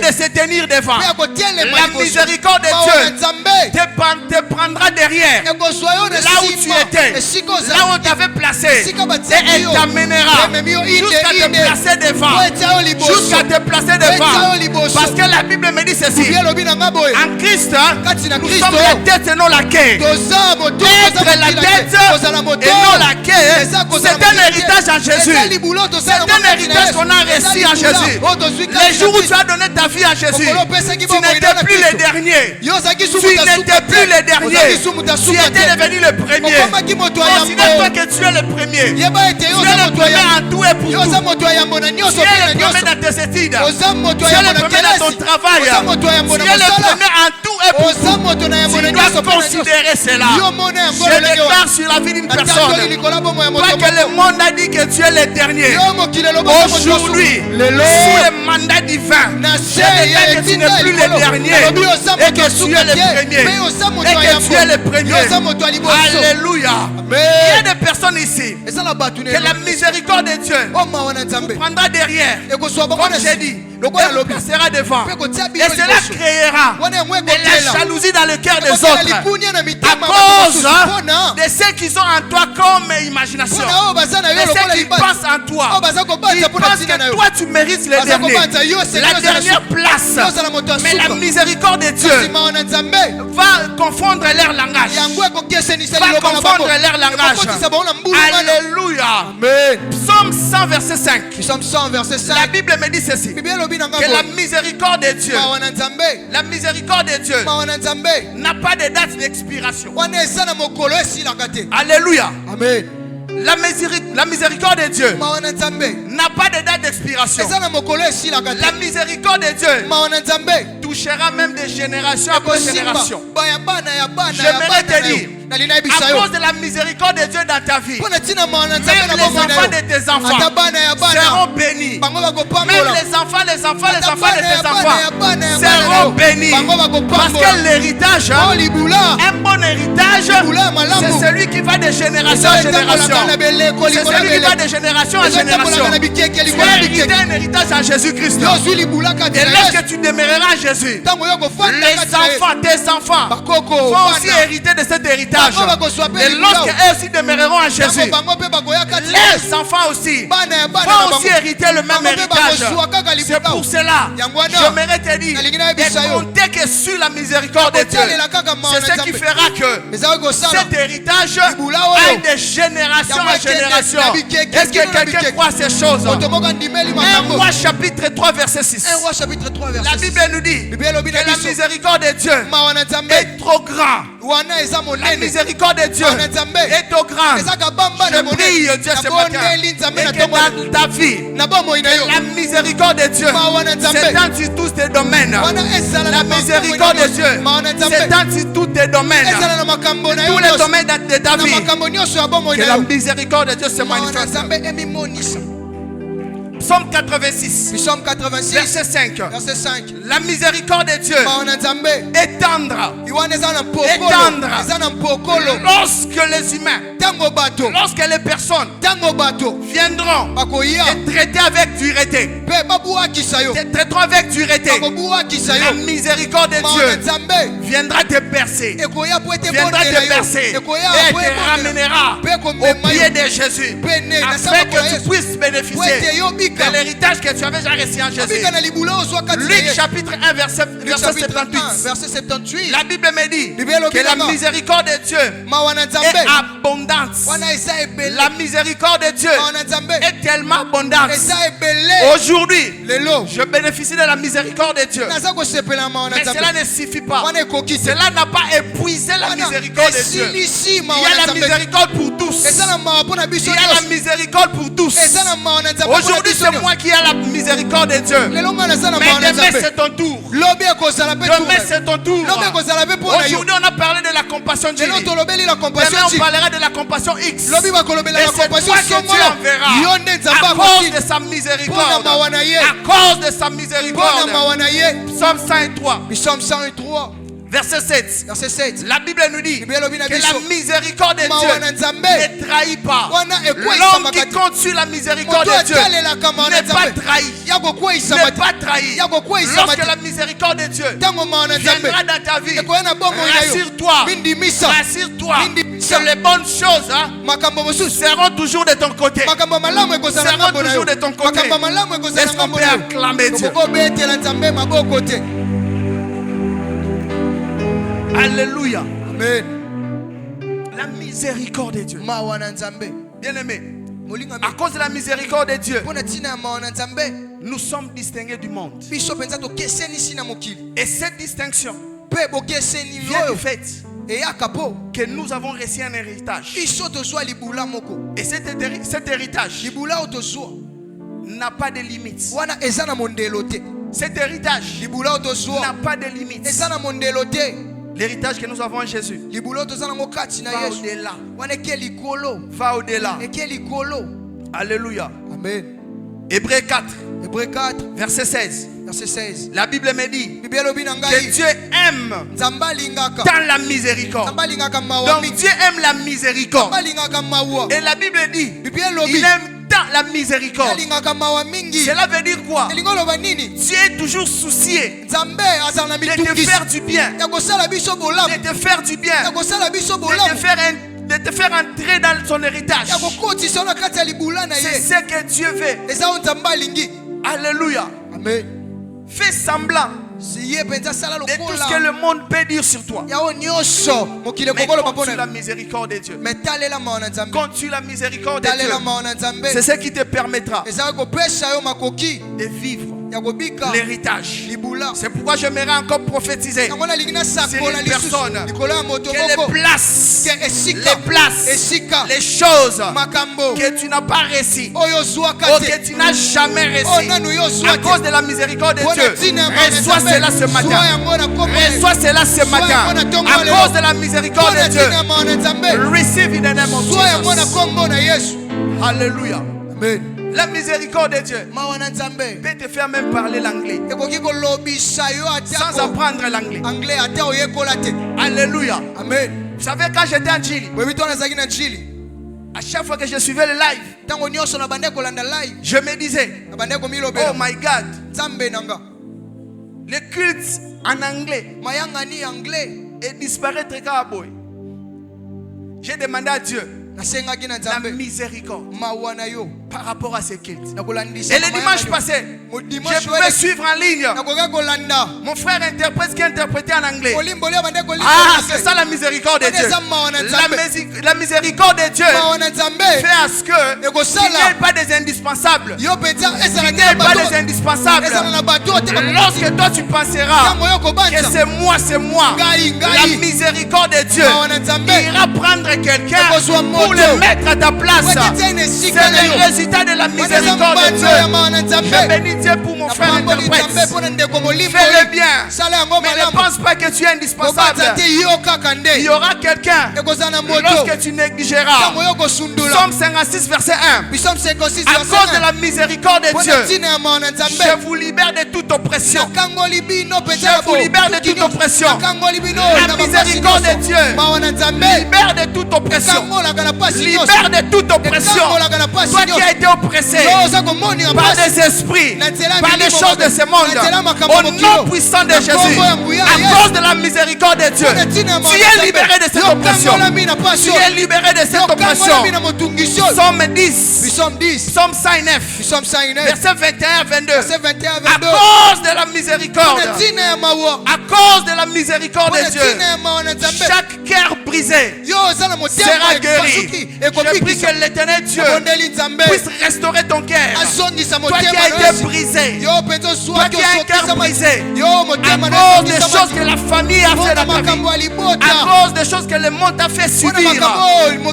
de se tenir devant. La miséricorde de Dieu te prendra derrière là où tu étais, là où on t'avait placé, et elle t'amènera jusqu'à te placer devant. Jusqu'à te placer devant. Parce que la Bible me dit ceci: en Christ, nous sommes la tête et non la queue. Être la tête et non la queue, c'est un héritage en Jésus. C'est un héritage qu'on a reçu en Jésus. Les jours où tu as donné ta vie à Jésus, tu n'étais plus le dernier. Tu n'étais plus le dernier. Tu étais devenu le premier. Considère-toi que tu es le premier. Tu es le premier en tout et pour tout. Tu es le premier dans tes études. Tu es le premier dans ton travail. Tu es le premier en tout et pour tout. Tu dois considérer cela. Je déclare sur la vie d'une personne. Toi que le monde a dit que tu es le dernier. Aujourd'hui, sous le mandat divin, je déclare que tu n'es plus le dernier et que tu es le premier. Et que tu es le premier. Alléluia. Il y a des personnes ici que la miséricorde de Dieu vous prendra derrière. Comme j'ai dit, elle passera devant. Et cela créera de la jalousie dans le cœur des autres. À cause de ceux qui sont en toi comme imagination. De ceux qui pensent en toi. Ils pensent que toi tu mérites le dernier. La dernière place. Mais la miséricorde de Dieu va confondre leur langage. Va confondre leur langage. Alléluia. Psaume 100 verset 5. La Bible me dit ceci. Que la miséricorde de Dieu, la miséricorde de Dieu n'a pas de date d'expiration. Alléluia. Amen. La miséricorde de Dieu n'a pas de date d'expiration. La miséricorde de Dieu touchera même des générations après génération. J'aimerais te dire, à cause de la miséricorde de Dieu dans ta vie, même les enfants de tes enfants seront bénis. Même les enfants de tes enfants seront bénis. Parce que l'héritage, un bon héritage, c'est celui qui va de génération en génération. C'est celui qui va de génération en génération. Tu as hérité un héritage en Jésus-Christ. Et lorsque tu demeureras en Jésus, les enfants, tes enfants, vont aussi hériter de cet héritage. Et lorsque eux aussi demeureront en Jésus, les enfants aussi vont aussi hériter le même héritage. C'est pour cela, j'aimerais te dire, de compter que sur la miséricorde de Dieu, c'est ce qui fera que cet héritage aille de génération en génération. Est-ce que quelqu'un croit ces choses? 1 Roi chapitre 3 verset 6. La Bible nous dit que la miséricorde de Dieu est trop grande. La miséricorde de Dieu est trop grande. Je prie Dieu ce matin et que dans ta vie, la miséricorde de Dieu s'étend sur tous tes domaines. La miséricorde de Dieu s'étend sur tous tes domaines. Tous les domaines de ta vie. Que la miséricorde de Dieu se manifeste. Psaume 86, verset 5. La miséricorde de Dieu est tendre. Lorsque les humains, lorsque les personnes viendront et traiter avec dureté, traiteront avec dureté, la miséricorde de Dieu viendra te percer. Viendra te percer et te ramènera au pied de Jésus afin que tu puisses bénéficier de l'héritage que tu avais déjà reçu en Jésus. Luc chapitre 1 verset 78. La Bible me dit que la miséricorde de Dieu est abondante. La miséricorde de Dieu est tellement abondante. Aujourd'hui, je bénéficie de la miséricorde de Dieu. Mais cela ne suffit pas. Cela n'a pas épuisé la miséricorde de Dieu. Il y a la miséricorde pour tous. Il y a la miséricorde pour tous. Aujourd'hui, c'est moi qui ai la miséricorde de Dieu. Mais demain, c'est ton tour. Demain, c'est ton tour. Aujourd'hui, on a parlé de la compassion divine. Demain, on parlera de la compassion X. Et c'est toi que Dieu enverra à cause de sa miséricorde. À cause de sa miséricorde. Psaume 103. Verset 7. La Bible nous dit que la miséricorde de Dieu ne trahit pas. L'homme qui compte sur la miséricorde de Dieu n'est pas trahi. N'est pas trahi. Lorsque la miséricorde de Dieu viendra dans ta vie, rassure-toi que les bonnes choses seront toujours de ton côté. Seront toujours de ton côté. Est-ce qu'on peut acclamer Dieu? Alléluia. Amen. La miséricorde de Dieu. Bien aimé, à cause de la miséricorde de Dieu, nous sommes distingués du monde. Et cette distinction vient du fait que nous avons reçu un héritage. Et cet héritage n'a pas de limites. Cet héritage n'a pas de limites. L'héritage que nous avons en Jésus va au-delà. Va au-delà. Alléluia. Amen. Hébreux 4. Hébreux 4. Verset 16. Verset 16. La Bible me dit que Dieu aime dans la miséricorde. Donc Dieu aime la miséricorde. Et la Bible dit il aime dans la miséricorde. Cela veut dire quoi? Dieu est toujours soucié de te faire du bien. De te faire du bien. De te faire entrer dans son héritage. C'est ce que Dieu veut. Alléluia. Amen. Fais semblant de tout ce que le monde peut dire sur toi. Mais compte la miséricorde de Dieu. Compte la miséricorde de Dieu. C'est ce qui te permettra de vivre l'héritage. C'est pourquoi j'aimerais encore prophétiser sur une personne que les places, les choses que tu n'as pas reçues, que tu n'as jamais reçues à cause de la miséricorde de Dieu. Reçois cela ce matin. Reçois cela ce matin à cause de la miséricorde de Dieu. Receive in the name of Jesus. Alléluia. Amen. La miséricorde de Dieu peut te faire même parler l'anglais sans apprendre l'anglais. Alléluia. Amen. Vous savez, quand j'étais en Chili, à chaque fois que je suivais le live, je me disais, oh my God, le culte en anglais et disparaître quand j'ai demandé à Dieu la miséricorde par rapport à ce culte. Et le dimanche passé, je pouvais suivre en ligne. Mon frère interprète ce qui est interprété en anglais. Ah, c'est ça la miséricorde de Dieu. La miséricorde de Dieu fait à ce que il n'y ait pas des indispensables. Il n'y ait pas des indispensables. Lorsque toi tu penseras que c'est moi, la miséricorde de Dieu ira prendre quelqu'un pour le mettre à ta place. C'est le résultat de la miséricorde de Dieu. Je bénis Dieu pour mon frère interprète. Fais-le bien. Mais ne pense pas que tu es indispensable. Il y aura quelqu'un lorsque tu négligeras. Psaume 56 verset 1. À cause de la miséricorde de Dieu, je vous libère de toute oppression. Je vous libère de toute oppression. La miséricorde de Dieu libère de toute oppression. Libère de toute oppression. Toi qui as été oppressé par des esprits, par les choses de ce monde, au nom puissant de Jésus, à cause de la miséricorde de Dieu, tu es libéré de cette oppression. Tu es libéré de cette oppression. Psaume 10, Psaume 109, verset 21-22. À cause de la miséricorde, à cause de la miséricorde de Dieu, chaque cœur brisé sera guéri. Je prie que l'Éternel Dieu puisse restaurer ton cœur. Toi qui as été brisé, toi qui as un cœur brisé, à cause des choses que la famille a fait dans ta vie, à cause des choses que le monde t'a fait subir, et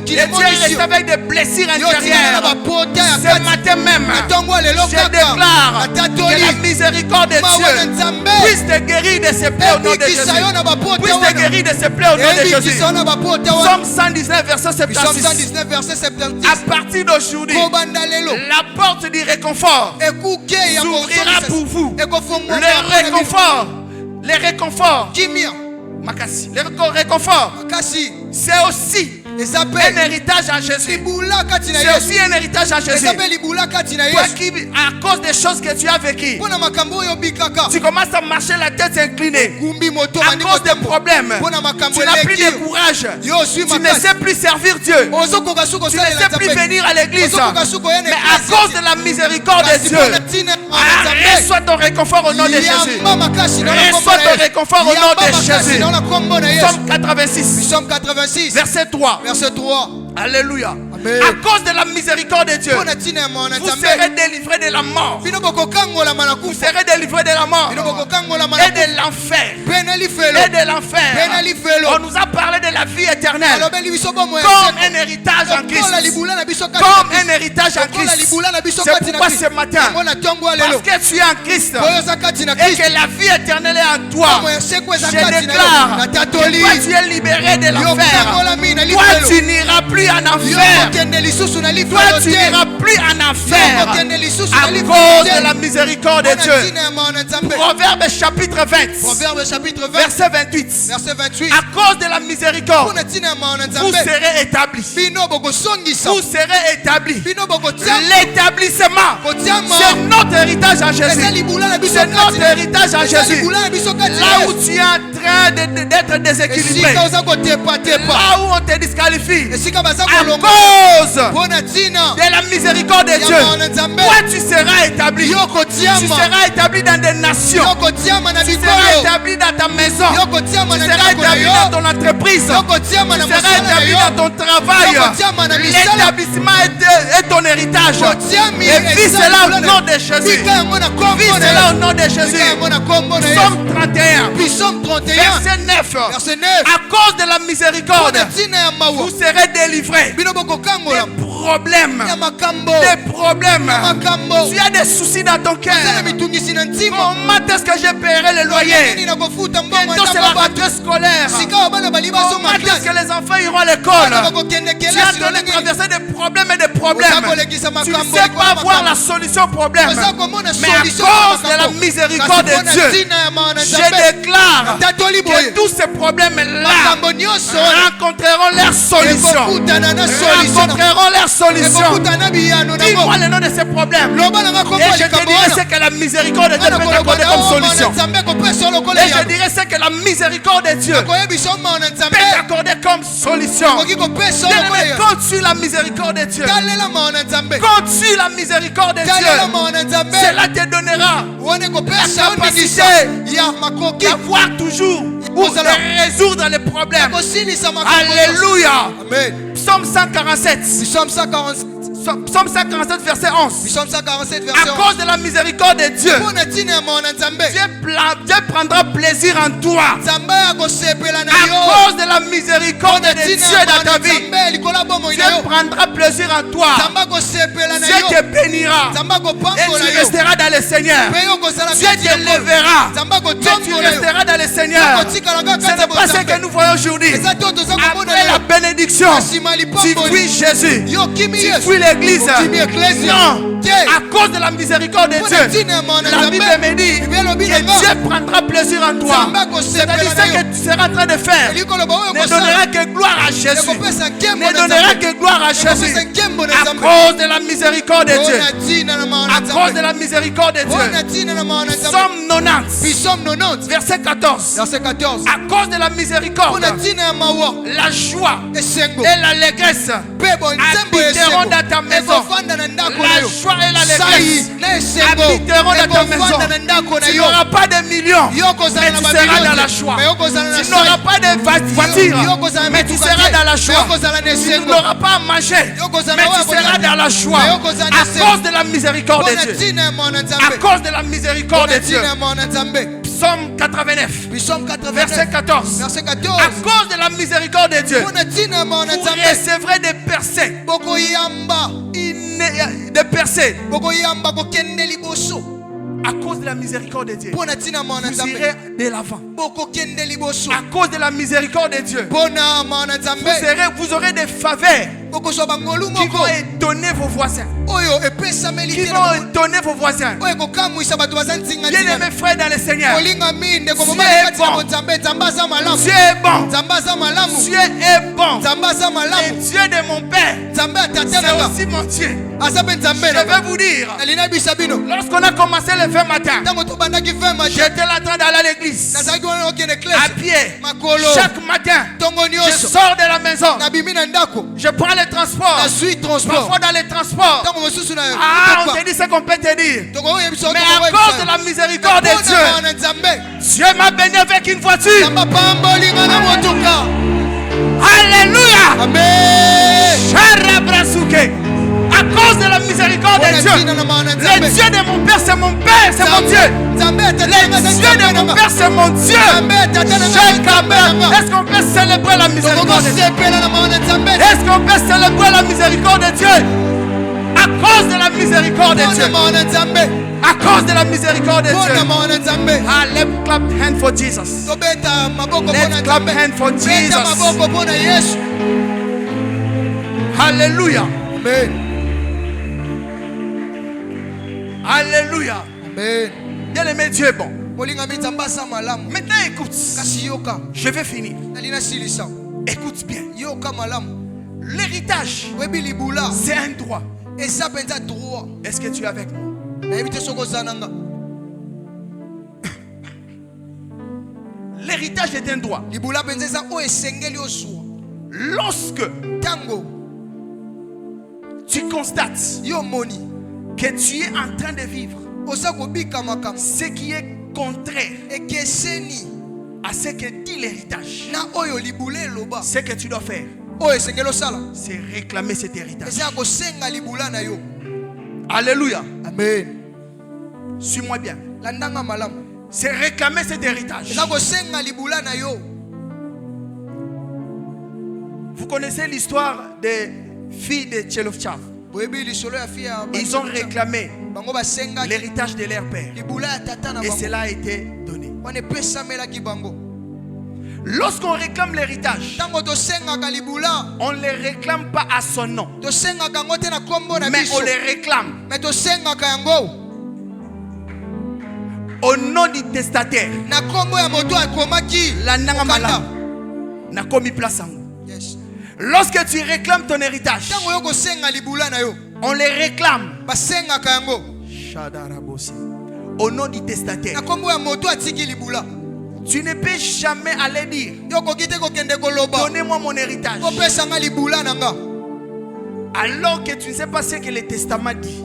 tu es resté avec des blessures intérieures. Ce matin même, je déclare que la miséricorde de Dieu puisse te guérir de ces plaies au nom de Jésus. Puisse te guérir de ces plaies au nom de Jésus. Psaume 119 verset 76. À partir d'aujourd'hui, la porte du réconfort s'ouvrira pour vous. Le réconfort, c'est aussi un héritage en Jésus. C'est aussi un héritage en Jésus. Toi qui, à cause des choses que tu as vécues, tu commences à marcher la tête inclinée à cause des problèmes. Tu n'as plus de courage. Tu ne sais plus servir Dieu. Tu ne sais plus venir à l'église. Mais à cause de la miséricorde de Dieu, reçois ton réconfort au nom de Jésus. Reçois ton réconfort au nom de Jésus. Psaume 86, verset 3. Alléluia. Amen. À cause de la miséricorde de Dieu, vous serez délivrés de la mort. Vous serez délivrés de la mort et de l'enfer. et de l'enfer. On nous a parlé de la vie éternelle comme un héritage en Christ. Comme un héritage en Christ. C'est pourquoi ce matin, parce que tu es en Christ et que la vie éternelle est en toi, je déclare que toi tu es libéré de l'enfer. Toi tu n'iras plus en enfer. Toi tu n'iras plus en enfer à cause de la miséricorde de Dieu. Proverbe chapitre 20 verset 28. À cause de la miséricorde, vous serez établis. Vous serez établis. L'établissement, c'est notre héritage en Jésus. C'est notre héritage en Jésus. Là où tu es en train d'être déséquilibré, là où on te disqualifie à cause de la miséricorde de Dieu, toi tu seras établi. Tu seras établi dans des nations. Tu seras établi dans ta maison. Tu seras établi dans ton entreprise. Tu seras établi dans ton travail. L'établissement est ton héritage. Et vis cela au nom de Jésus. Vis cela au nom de Jésus. Psaume 31 verset 9. À cause de la miséricorde, vous serez délivrés des problèmes. Tu as des soucis dans ton cœur. Comment est-ce que je paierai le loyer? Bientôt c'est la rentrée scolaire. Comment est-ce que les enfants iront à l'école? Tu as donné traverser des problèmes et des problèmes. Tu ne sais pas voir la solution au problème. Mais à cause de la miséricorde de Dieu, je déclare que tous ces problèmes-là rencontreront leur solution. Rencontreront leur solution. Dis-moi le nom de ces problèmes. Et je te dirai ce que la miséricorde de Dieu peut t'accorder comme solution. Et je dirai ce que la miséricorde de Dieu peut t'accorder comme solution. Quand tu la miséricorde de Dieu, quand tu la miséricorde de Dieu, cela te donnera la capacité d'avoir toujours ou de résoudre les problèmes. Alléluia. Psaume 147. Psaume 147 verset 11. À cause de la miséricorde de Dieu, Dieu prendra plaisir en toi. À cause de la miséricorde de Dieu dans ta vie, Dieu prendra plaisir en toi. Dieu te bénira et tu resteras dans le Seigneur. Dieu te lèvera et tu resteras dans le Seigneur. Ce n'est pas ce que nous voyons aujourd'hui. Après la bénédiction, tu fuis Jésus, tu fuis l'église. Non, à cause de la miséricorde de Dieu, la Bible me dit que Dieu prendra plaisir en toi. C'est-à-dire ce que tu seras en train de faire ne donnera que gloire à Jésus. Ne donnera que gloire à Jésus. À cause de la miséricorde de Dieu. À cause de la miséricorde de Dieu. Psaume 90 verset 14. À cause de la miséricorde, la joie et l'allégresse habiteront dans ta maison. La joie et l'allégresse habiteront dans ta maison. Tu n'auras pas de millions, mais tu seras dans la joie. Tu n'auras pas de voiture, mais tu seras dans la joie. Tu n'auras pas à manger, mais tu seras dans la joie. À cause de la miséricorde de Dieu. À cause de la miséricorde de Dieu. Psaume 89 verset 14. À cause de la miséricorde de Dieu, vous recevrez des percées. Des percées. À cause de la miséricorde de Dieu, vous irez de l'avant. À cause de la miséricorde de Dieu, vous aurez des faveurs qui vont étonner vos voisins. Qui vont étonner vos voisins. Bien-aimés frères dans le Seigneur, Dieu est bon. Dieu est bon. Dieu est bon. Et Dieu de mon Père, c'est aussi mon Dieu. Je vais vous dire, lorsqu'on a commencé le 20 matin, j'étais là en train d'aller à l'église à pied. Chaque matin, je sors de la maison, je prends le transport. Parfois dans les transports, on te dit ce qu'on peut te dire. Mais à cause de la miséricorde de Dieu, Dieu m'a béni avec une voiture. Alléluia. Amen. À cause de la miséricorde de Dieu. Le Dieu de mon Père, c'est mon Père, c'est mon Dieu. Le Dieu de mon Père, c'est mon Dieu. Est-ce qu'on peut célébrer la miséricorde de Dieu? Est-ce qu'on peut célébrer la miséricorde de Dieu? À cause de la miséricorde de Dieu. À cause de la miséricorde de Dieu. Ah, let's clap hand for Jesus. Let's clap hand for Jesus. Alléluia. Amen. Alléluia. Amen. Bien-aimé, Dieu est bon. Maintenant écoute. Je vais finir. Écoute bien. L'héritage, c'est un droit. Est-ce que tu es avec moi? L'héritage est un droit. Lorsque tu constates que tu es en train de vivre ce qui est contraire à ce que dit l'héritage, ce que tu dois faire, c'est réclamer cet héritage. Alléluia. Amen. Suis-moi bien. C'est réclamer cet héritage. Vous connaissez l'histoire des filles de Tchelofchaf. Ils ont réclamé l'héritage de leur père. Et cela a été donné. Lorsqu'on réclame l'héritage, on ne le réclame pas à son nom, mais on le réclame au nom du testataire. La nanga n'a commis place en nous. Lorsque tu réclames ton héritage, on le réclame au nom du testataire. Tu ne peux jamais aller dire donnez-moi mon héritage, alors que tu ne sais pas ce que le testament dit.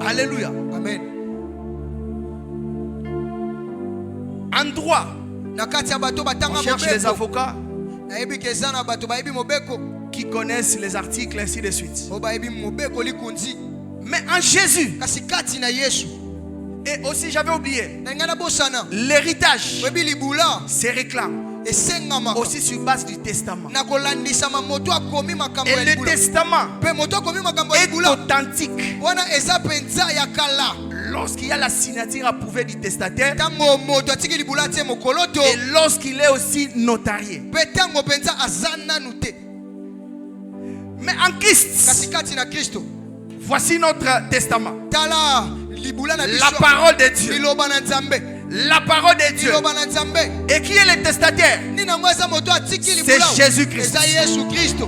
Alléluia. Amen. En droit, on cherche les avocats qui connaissent les articles, ainsi de suite. Mais en Jésus, et aussi j'avais oublié, l'héritage se réclame aussi sur base du testament. Et le testament est authentique lorsqu'il y a la signature approuvée du testataire et lorsqu'il est aussi notarié. Mais en Christ, voici notre testament. La parole de Dieu. La parole de Dieu. Et qui est le testataire? C'est Jésus-Christ.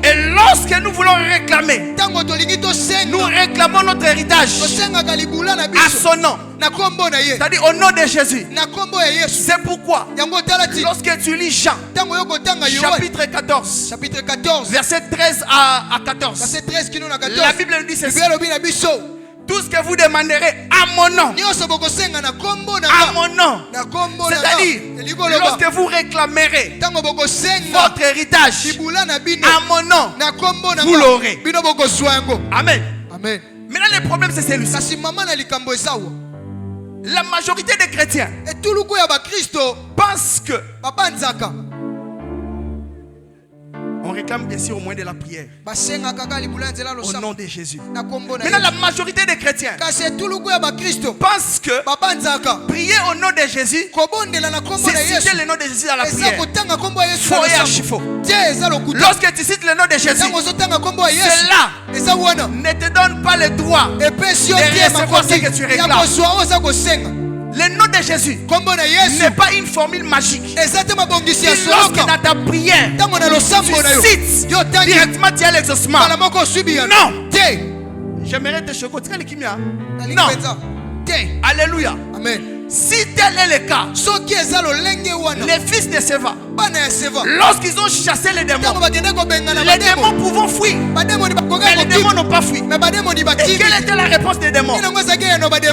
Et lorsque nous voulons réclamer, nous réclamons notre héritage à son nom, c'est-à-dire au nom de Jésus. C'est pourquoi lorsque tu lis Jean chapitre 14 verset 13 à 14, la Bible nous dit ceci: tout ce que vous demanderez à mon nom, à mon nom, c'est-à-dire lorsque vous réclamerez votre héritage à mon nom, vous l'aurez. Amen. Amen. Maintenant le problème c'est celui-ci. La majorité des chrétiens pensent que on réclame bien sûr au moins de la prière au nom de Jésus. Maintenant la majorité des chrétiens pensent que prier au nom de Jésus, c'est citer le nom de Jésus à la prière. Faux et archi faux. Lorsque tu cites le nom de Jésus, cela ne te donne pas le droit de recevoir ce que tu réclames. Le nom de Jésus n'est pas une formule magique. Lorsque dans ta prière, tu cites directement, tu as l'exaucement. Non. J'aimerais te choquer. Non. Alléluia. Amen. Si tel est le cas, les fils de Séva, lorsqu'ils ont chassé les démons pouvant fuir, mais les démons n'ont pas fui. Et quelle était la réponse des démons?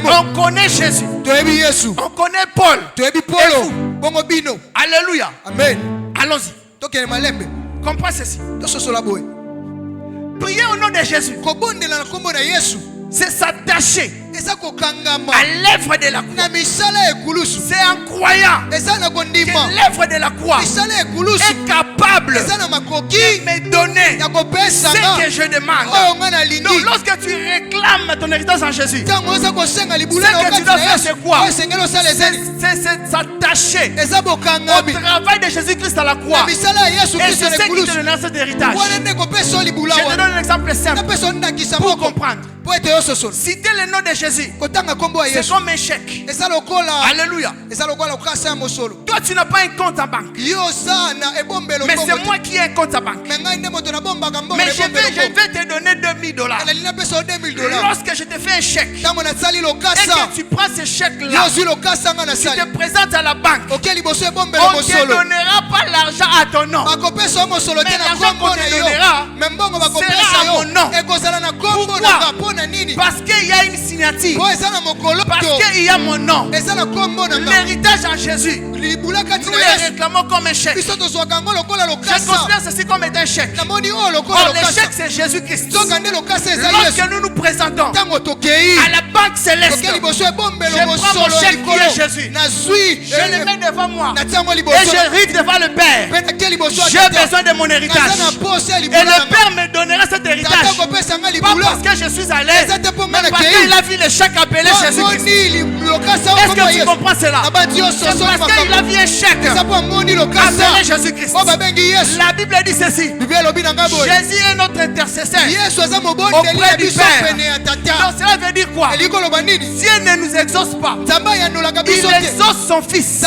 On connaît Jésus, on connaît Paul et vous. Alléluia. Amen. Allons-y. Comprends ceci. Prier au nom de Jésus, c'est s'attacher à l'œuvre de la croix. C'est en croyant que l'œuvre de la croix est capable de me donner ce que je demande. Donc lorsque tu réclames ton héritage en Jésus, ce que tu dois faire, c'est quoi? C'est s'attacher au travail de Jésus-Christ à la croix. Et c'est ce qui te donne cet héritage. Je te donne un exemple simple pour comprendre. Citer le nom de Jésus, c'est comme un chèque. Alléluia. Toi, tu n'as pas un compte en banque. Mais c'est moi qui ai un compte en banque. Mais je vais te donner $2000. Lorsque je te fais un chèque et que tu prends ce chèque-là, tu te présentes à la banque, on ne te donnera pas l'argent à ton nom. Mais l'argent qu'on te donnera sera à mon nom. Pourquoi? Parce qu'il y a une signature. Parce qu'il y a mon nom. L'héritage en Jésus, nous les réclamons comme un chèque. Je considère ceci comme étant un chèque. Or, le chèque, c'est Jésus-Christ. Lorsque nous nous présentons à la banque céleste, je prends mon chèque qui est Jésus. Je le mets devant moi. Et je ris devant le Père. J'ai besoin de mon héritage. Et le Père me donnera cet héritage. Pas parce que je suis à l'aise, mais parce qu'il a vu le chèque appelé Jésus-Christ. Est-ce que tu comprends cela? C'est parce qu'il a vu un chèque appelé Jésus-Christ. La Bible dit ceci: Jésus est notre intercesseur auprès du Père. Donc cela veut dire quoi? Dieu ne nous exauce pas, il exauce son Fils.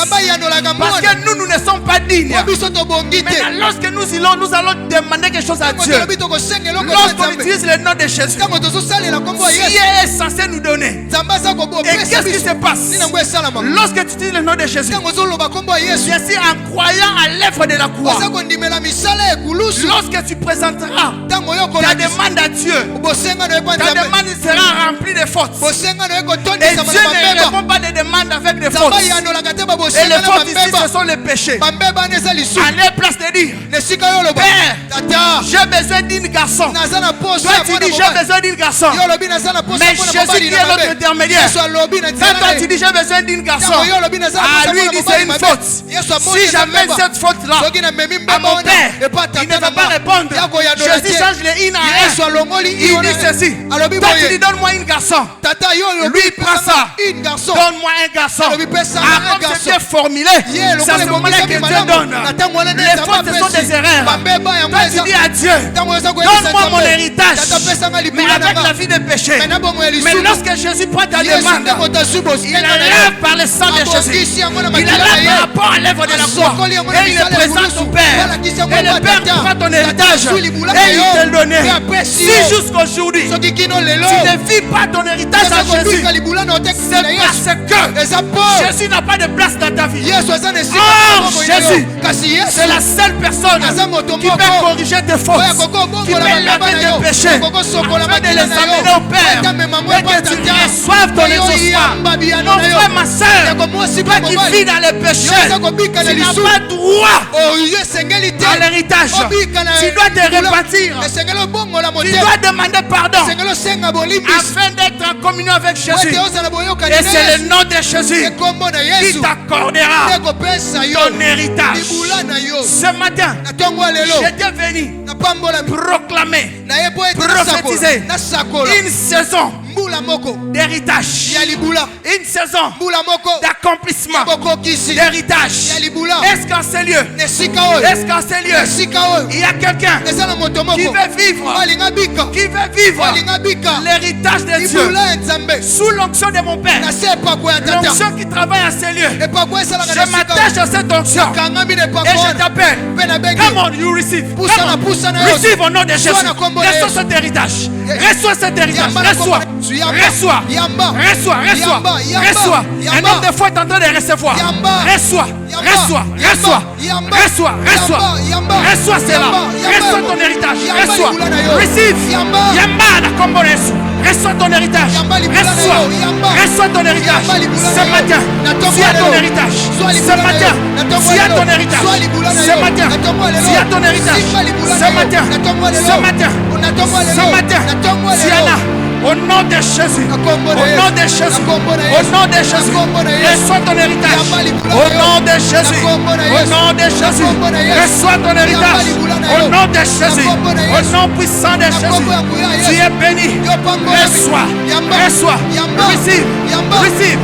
Parce que nous ne sommes pas dignes. Maintenant, lorsque nous allons demander quelque chose à Dieu, lorsqu'on utilise le nom de Jésus, Dieu est censé nous donner. Et qu'est-ce qui se passe lorsque tu utilises le nom de Jésus? C'est en croyant à l'œuvre de la croix. Lorsque tu présenteras ta demande à Dieu, ta demande sera remplie de fautes. Et Dieu ne répond pas des demandes avec des fautes. Et les fautes ici, ce sont les péchés. À leur place de dire: Père, j'ai besoin d'une garçon. Toi tu dis: j'ai besoin d'une garçon. Mais Jésus qui est notre intermédiaire, quand toi tu dis: j'ai besoin d'une garçon, à lui il dit: c'est une faute. Si j'amène cette faute-là à mon Père, il ne va pas répondre. Jésus change les in à un. Il dit ceci: toi tu dis: donne-moi une garçon. Lui il prend ça: donne-moi un garçon. Ah, comme c'est bien formulé, c'est à ce moment-là que Dieu donne. Les fautes, ce sont des erreurs. Toi tu dis à Dieu: donne-moi mon héritage, mais avec la vie de péché. Mais lorsque Jésus prend ta demande, il enlève par le sang de Jésus, il enlève par rapport à l'œuvre de la croix, et il le présente au Père. Et le Père prend ton héritage et il te le donne. Si jusqu'aujourd'hui tu ne vis pas ton héritage en Jésus, c'est parce que Jésus n'a pas de place dans ta vie. Or Jésus, c'est la seule personne qui peut corriger tes fautes, qui peut laver tes péchés, afin de les amener au Père, et que tu reçoives ton exaucement. Mon frère, ma soeur, toi qui vis dans le péché, tu n'as pas droit à l'héritage. Tu dois te repentir, tu dois demander pardon afin d'être en communion avec Jésus. Et c'est le nom de Jésus qui t'accordera ton héritage. Ce matin, j'étais venu proclamer, prophétiser une saison d'héritage, une saison d'accomplissement, d'héritage. Est-ce qu'en ce lieu, il y a quelqu'un qui veut vivre l'héritage de Dieu sous l'onction de mon Père, l'onction qui travaille à ce lieu? Je m'attache à cette onction et je t'appelle. Come on, you receive. Receive au nom de Jésus. Reçois cet héritage. Reçois cet héritage. Reçois. Un homme de foi est en train de recevoir. Reçois cela. Reçois ton héritage. Reçois. Receive. Yamba na kombo Yesu. Reçois ton héritage. Reçois ton héritage. Ce matin, tu as ton héritage. Ce matin, tu as ton héritage. Ce matin, tu as ton héritage. Ce matin, tu en as. Au nom de Jésus, au nom de Jésus, au nom de Jésus, reçois ton héritage. Au nom de Jésus, au nom de Jésus, reçois ton héritage. Au nom de Jésus, au nom puissant de Jésus, tu es béni. Reçois, reçois, receive, receive,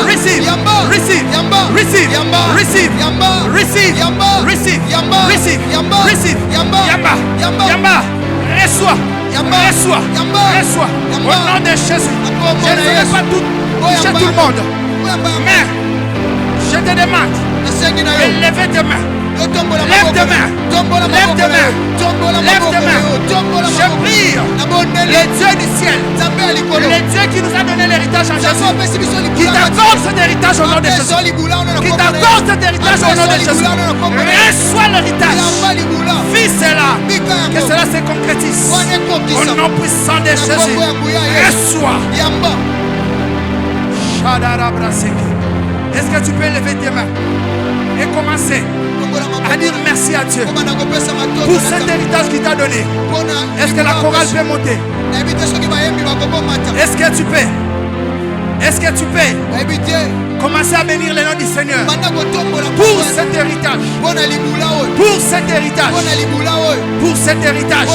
receive, receive, receive, receive, receive, receive, receive, receive, Yamba, Yamba, reçois. Reçois, reçois, au nom de Jésus. Je ne ferai pas tout chez tout le monde, mais je te demande de lever tes mains. Lève tes mains, lève tes mains, lève tes mains. Je prie le Dieu du ciel, le Dieu qui nous a donné l'héritage en Jésus, qui t'accorde cet héritage au nom de Jésus, qui t'accorde cet héritage au nom de Jésus. Reçois l'héritage. Vis cela, que cela se concrétise au nom puissant de Jésus. Reçois. Est-ce que tu peux lever tes mains et commencer à dire merci à Dieu pour cet héritage qu'il t'a donné? Est-ce que la chorale peut monter? Est-ce que tu peux? Est-ce que tu peux commencer à bénir le nom du Seigneur pour cet héritage? Pour cet héritage. Pour cet héritage.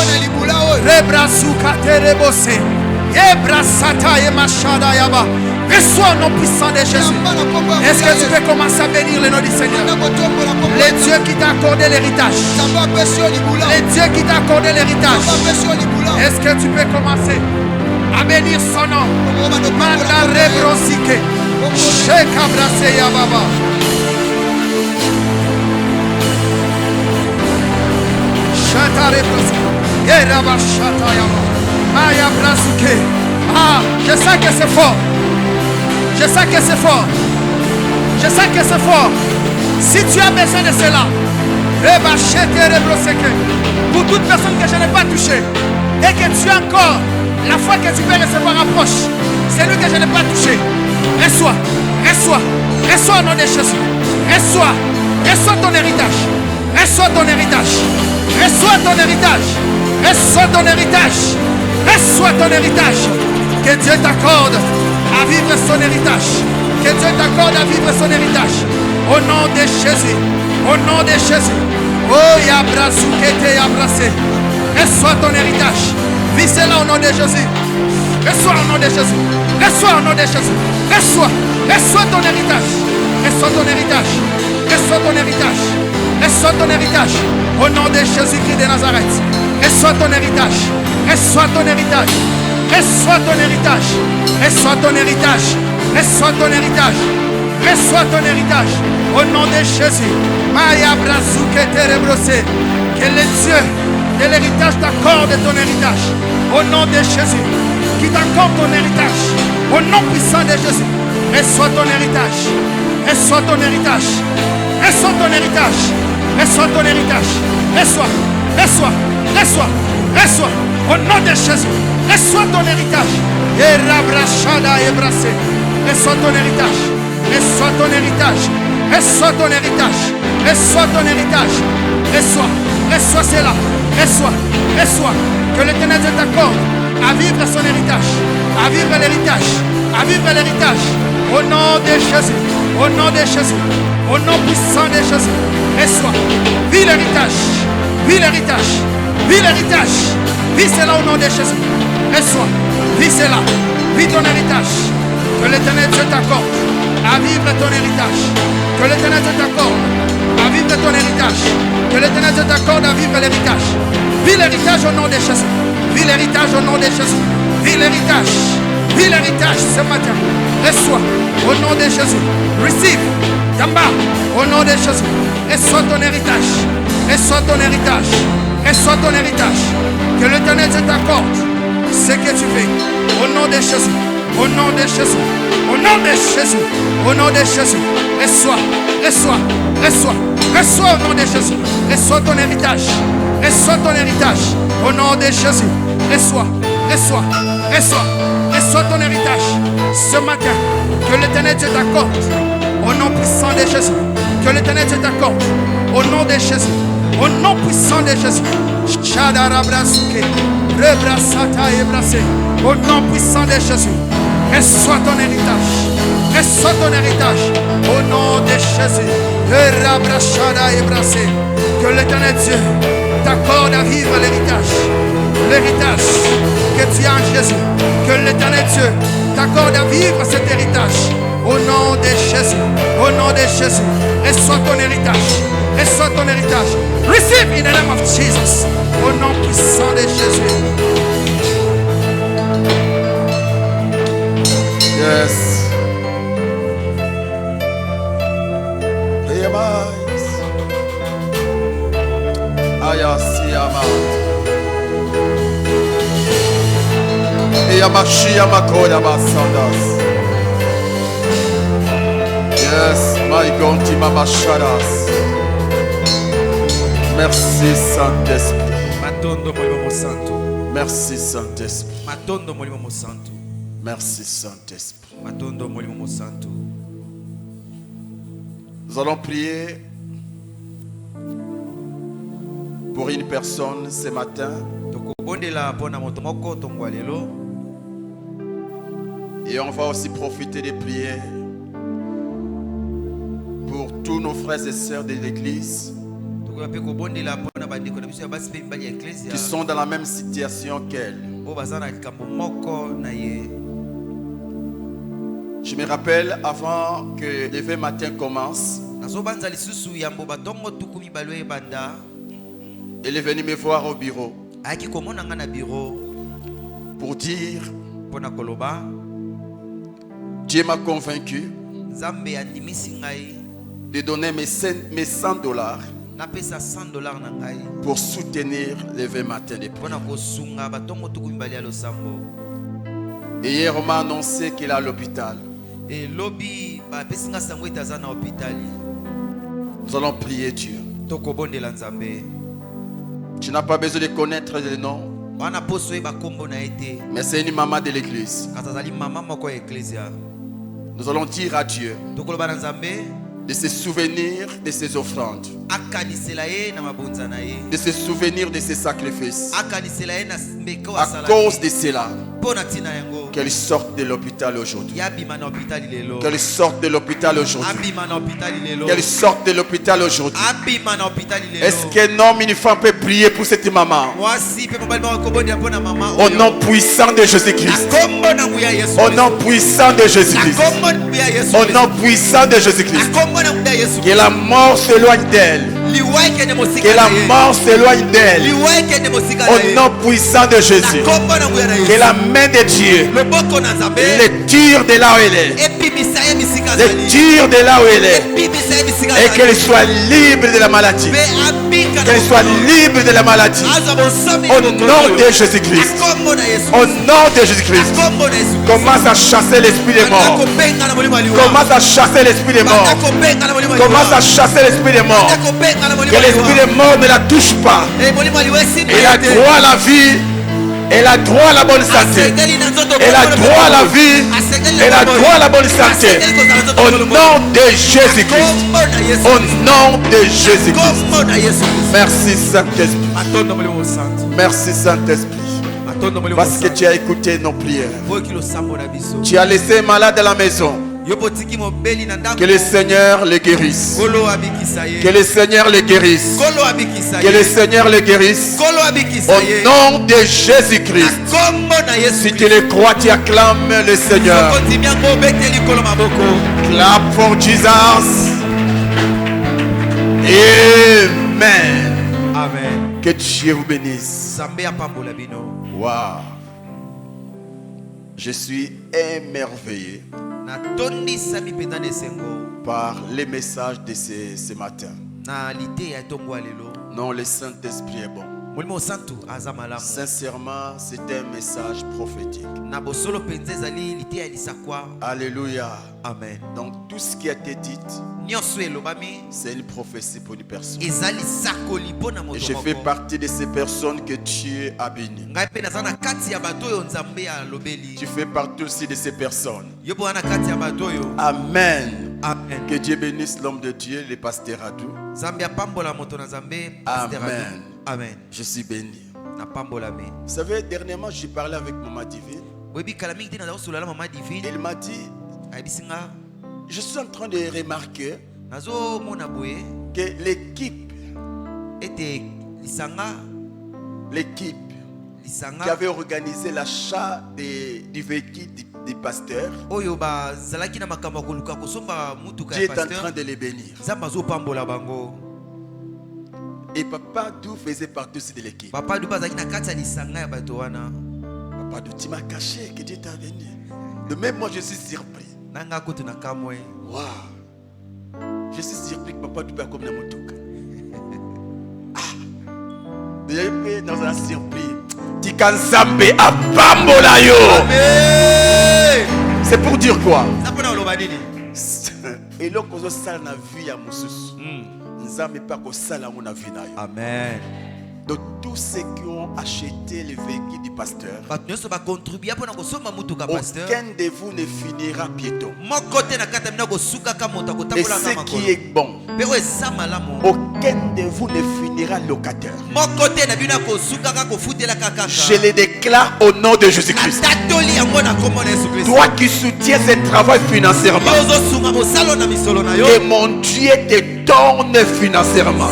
Reçois au nom puissant de Jésus. Est-ce que tu peux commencer à bénir le nom du Seigneur? Le Dieu qui t'a accordé l'héritage. Le Dieu qui t'a accordé l'héritage. Est-ce que tu peux commencer à bénir son nom? Manda rebrosike. Sheka brase ya baba. Shata rebrosike. Yeraba shata ya baba. Maya brasike. Ah, je sais que c'est fort. Je sais que c'est fort. Je sais que c'est fort. Si tu as besoin de cela, pour toute personne que je n'ai pas touchée et que tu as encore la foi que tu peux recevoir approche, c'est lui que je n'ai pas touché. Reçois, reçois, reçois au nom de Jésus. Reçois, reçois ton héritage. Reçois ton héritage. Reçois ton héritage. Reçois ton héritage. Reçois ton héritage. Que Dieu t'accorde à vivre son héritage. Que Dieu t'accorde à vivre son héritage. Au nom de Jésus. Au nom de Jésus. Oh, Yabrasukete Yabrasé. Reçois ton héritage. Vis cela au nom de Jésus. Reçois au nom de Jésus. Reçois au nom de Jésus. Reçois. Reçois ton héritage. Reçois ton héritage. Reçois ton héritage. Reçois ton héritage. Au nom de Jésus-Christ de Nazareth. Reçois ton héritage. Reçois ton héritage. Reçois ton héritage. Reçois ton héritage. Reçois ton héritage. Reçois ton héritage. Au nom de Jésus. Maya Brazuke Terebrosé. Que le Dieu de l'héritage t'accorde ton héritage. Au nom de Jésus. Qui t'accorde ton héritage. Au nom puissant de Jésus. Reçois ton héritage. Reçois ton héritage. Reçois ton héritage. Reçois ton héritage. Reçois. Reçois. Reçois. Reçois. Au nom de Jésus. Reçois ton héritage. Et Rabrachada et Brassé. Reçois ton héritage. Reçois ton héritage. Reçois ton héritage. Reçois ton héritage. Reçois. Reçois cela. Reçois. Reçois. Que l'Éternel Dieu t'accorde à vivre son héritage. À vivre l'héritage. À vivre l'héritage. Au nom de Jésus. Au nom de Jésus. Au nom puissant de Jésus. Reçois. Vis l'héritage. Vis l'héritage. Vis l'héritage. Vis cela au nom de Jésus. Reçois. Vis cela. Vis ton héritage. Que l'Éternel Dieu t'accorde à vivre ton héritage. Que l'Éternel Dieu t'accorde à vivre ton héritage. Que l'Éternel Dieu t'accorde à vivre l'héritage. Vis l'héritage au nom de Jésus. Vis l'héritage au nom de Jésus. Vis l'héritage. Vis l'héritage ce matin. Reçois au nom de Jésus. Receive. Yamba. Au nom de Jésus. Reçois ton héritage. Reçois ton héritage. Reçois ton héritage. Que l'Éternel Dieu t'accorde ce que tu veux. Au nom de Jésus. Au nom de Jésus. Au nom de Jésus. Au nom de Jésus. Reçois. Reçois. Reçois. Reçois au nom de Jésus. Reçois ton héritage. Reçois ton héritage. Au nom de Jésus. Reçois. Reçois. Reçois. Reçois ton héritage ce matin. Que l'Éternel Dieu t'accorde. Au nom puissant de Jésus. Que l'Éternel Dieu t'accorde. Au nom de Jésus. Au nom puissant de Jésus. Au nom puissant de Jésus. Reçois ton héritage. Reçois ton héritage. Au nom de Jésus. Que l'Éternel Dieu t'accorde à vivre l'héritage. L'héritage que tu as en Jésus. Que l'Éternel Dieu t'accorde à vivre cet héritage. Au nom de Jésus. Au nom de Jésus. Reçois ton héritage. Reçois ton héritage. Receive in the name of Jesus. Au nom puissant de Jésus. Yes. Yes, my God, Mama Shadas. Merci Saint-Esprit. Merci Saint-Esprit. Merci Saint-Esprit. Nous allons prier pour une personne ce matin. Et on va aussi profiter de prier pour tous nos frères et sœurs de l'église qui sont dans la même situation qu'elle. Je me rappelle avant que l'éveil matin commence, elle est venue me voir au bureau pour dire: Dieu m'a convaincu de donner mes $100 pour soutenir l'éveil matin des prières. Et hier on m'a annoncé qu'elle est à l'hôpital. Nous allons prier Dieu. Tu n'as pas besoin de connaître le nom, mais c'est une maman de l'église. Nous allons dire à Dieu de se souvenir de ses offrandes, de se souvenir de ses sacrifices. À cause de cela, qu'elle sorte de l'hôpital aujourd'hui. Qu'elle sorte de l'hôpital aujourd'hui. Qu'elle sorte de l'hôpital aujourd'hui. Est-ce qu'un homme, une femme peut prier pour cette maman? Au nom puissant de Jésus-Christ. Au nom puissant de Jésus-Christ. Au nom puissant de Jésus-Christ. Que la mort s'éloigne d'elle. Que la mort s'éloigne d'elle. Au nom puissant de Jésus. Que la main de Dieu le tire de là où elle est. Le tire de là où elle est. Et qu'elle soit libre de la maladie. Qu'elle soit libre de la maladie. Au nom de Jésus-Christ. Au nom de Jésus-Christ. Commence à chasser l'esprit des morts. Commence à chasser l'esprit des morts. Commence à chasser l'esprit des morts. Que l'esprit des morts ne la touche pas. Elle a droit à la vie. Elle a droit à la bonne santé. Elle a droit à la vie. Elle a droit à la bonne santé. Au nom de Jésus-Christ. Au nom de Jésus-Christ. Merci Saint-Esprit. Merci Saint-Esprit. Parce que tu as écouté nos prières. Tu as laissé malade à la maison. Que le Seigneur le guérisse. Que le Seigneur le guérisse. Que le Seigneur le guérisse. Au nom de Jésus-Christ. Si tu le crois, tu acclames le Seigneur. Clap for Jesus. Amen. Amen. Que Dieu vous bénisse. Wow. Je suis émerveillé par les messages de ce matin. Non, le Saint-Esprit est bon. Sincèrement, c'est un message prophétique. Alléluia. Amen. Donc tout ce qui a été dit, c'est une prophétie pour une personne. Et je fais partie de ces personnes que Dieu a bénies. Tu fais partie aussi de ces personnes. Amen. Amen. Que Dieu bénisse l'homme de Dieu, le pasteur Adou. Amen. Amen. Je suis béni. Vous savez, dernièrement, j'ai parlé avec Maman Divine. Elle m'a dit, je suis en train de remarquer que l'équipe qui avait organisé l'achat du véhicule du pasteur, Dieu est en train de les bénir. Et Papa Dou faisait partie aussi de l'équipe. Papa Dou, tu m'as caché que Dieu t'a béni. De même, moi je suis surpris. Wow. Je suis surpris que Papa Dou soit comme Namotoka. Dans un surpris. Tikanzambe a bambola yo. C'est pour dire quoi? Et là, quand on sale na vie à Moussous, Nzambe pas qu'on sale na vie na yo. Amen. Donc tous ceux qui ont acheté le véhicule du pasteur, aucun de vous ne finira piéton. Et ce qui est bon, aucun de vous ne finira locataire. Je le déclare au nom de Jésus-Christ. Toi qui soutiens ce travail financièrement, que mon Dieu te donne financièrement.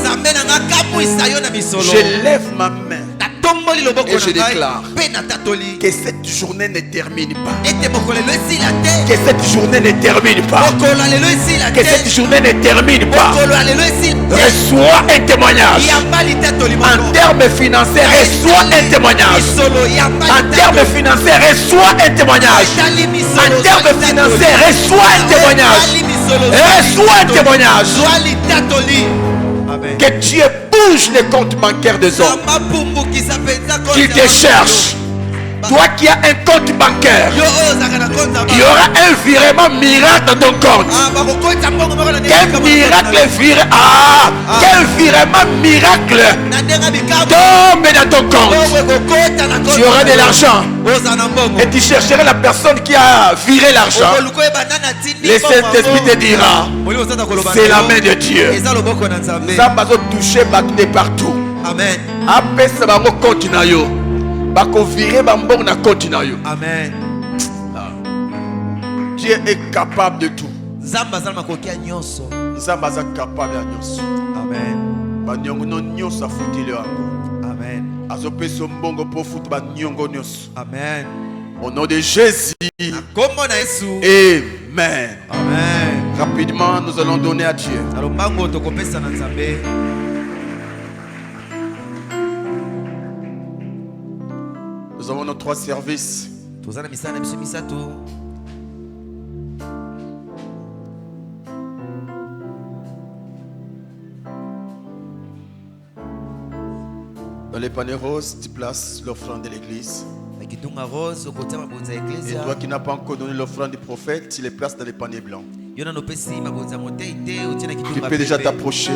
Je lève ma main et je déclare que cette journée ne termine pas. Que cette journée ne termine pas. Que cette journée ne termine pas. Reçois un témoignage. En termes financiers, reçois un témoignage. En termes financiers, reçois un témoignage. En termes financiers, reçois un témoignage. Reçois un témoignage. Que Dieu bouge les comptes bancaires des hommes qui te cherchent. Toi qui as un compte bancaire, il y aura un virement miracle dans ton compte. Quel miracle quel virement miracle tombe dans ton compte. Tu auras de l'argent et tu chercheras la personne qui a viré l'argent. Le Saint-Esprit te dira, c'est la main de Dieu. Ça va toucher de partout. Amen. Après ça va continuer. Amen. Dieu est capable de tout. Amen. Amen. Au nom de Jésus. Amen. Amen. Rapidement, nous allons donner à Dieu. Nous avons nos 3 services. Dans les paniers roses, tu places l'offrande de l'église. Et toi qui n'as pas encore donné l'offrande du prophète, tu les places dans les paniers blancs. Tu peux déjà t'approcher.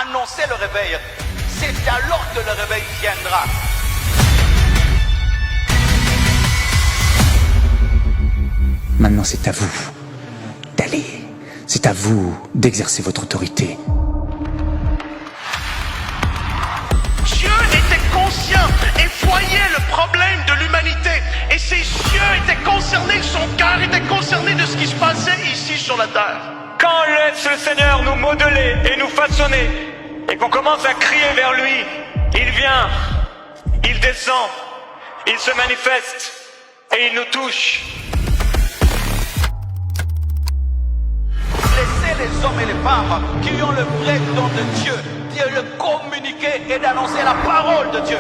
annoncer le réveil. C'est alors que le réveil viendra. Maintenant, c'est à vous d'aller. C'est à vous d'exercer votre autorité. Dieu était conscient et voyait le problème de l'humanité. Et ses yeux étaient concernés, son cœur était concerné de ce qui se passait ici sur la terre. Quand on laisse le Seigneur nous modeler et nous façonner, et qu'on commence à crier vers lui, il vient, il descend, il se manifeste et il nous touche. Laissez les hommes et les femmes qui ont le vrai don de Dieu, de le communiquer et d'annoncer la parole de Dieu.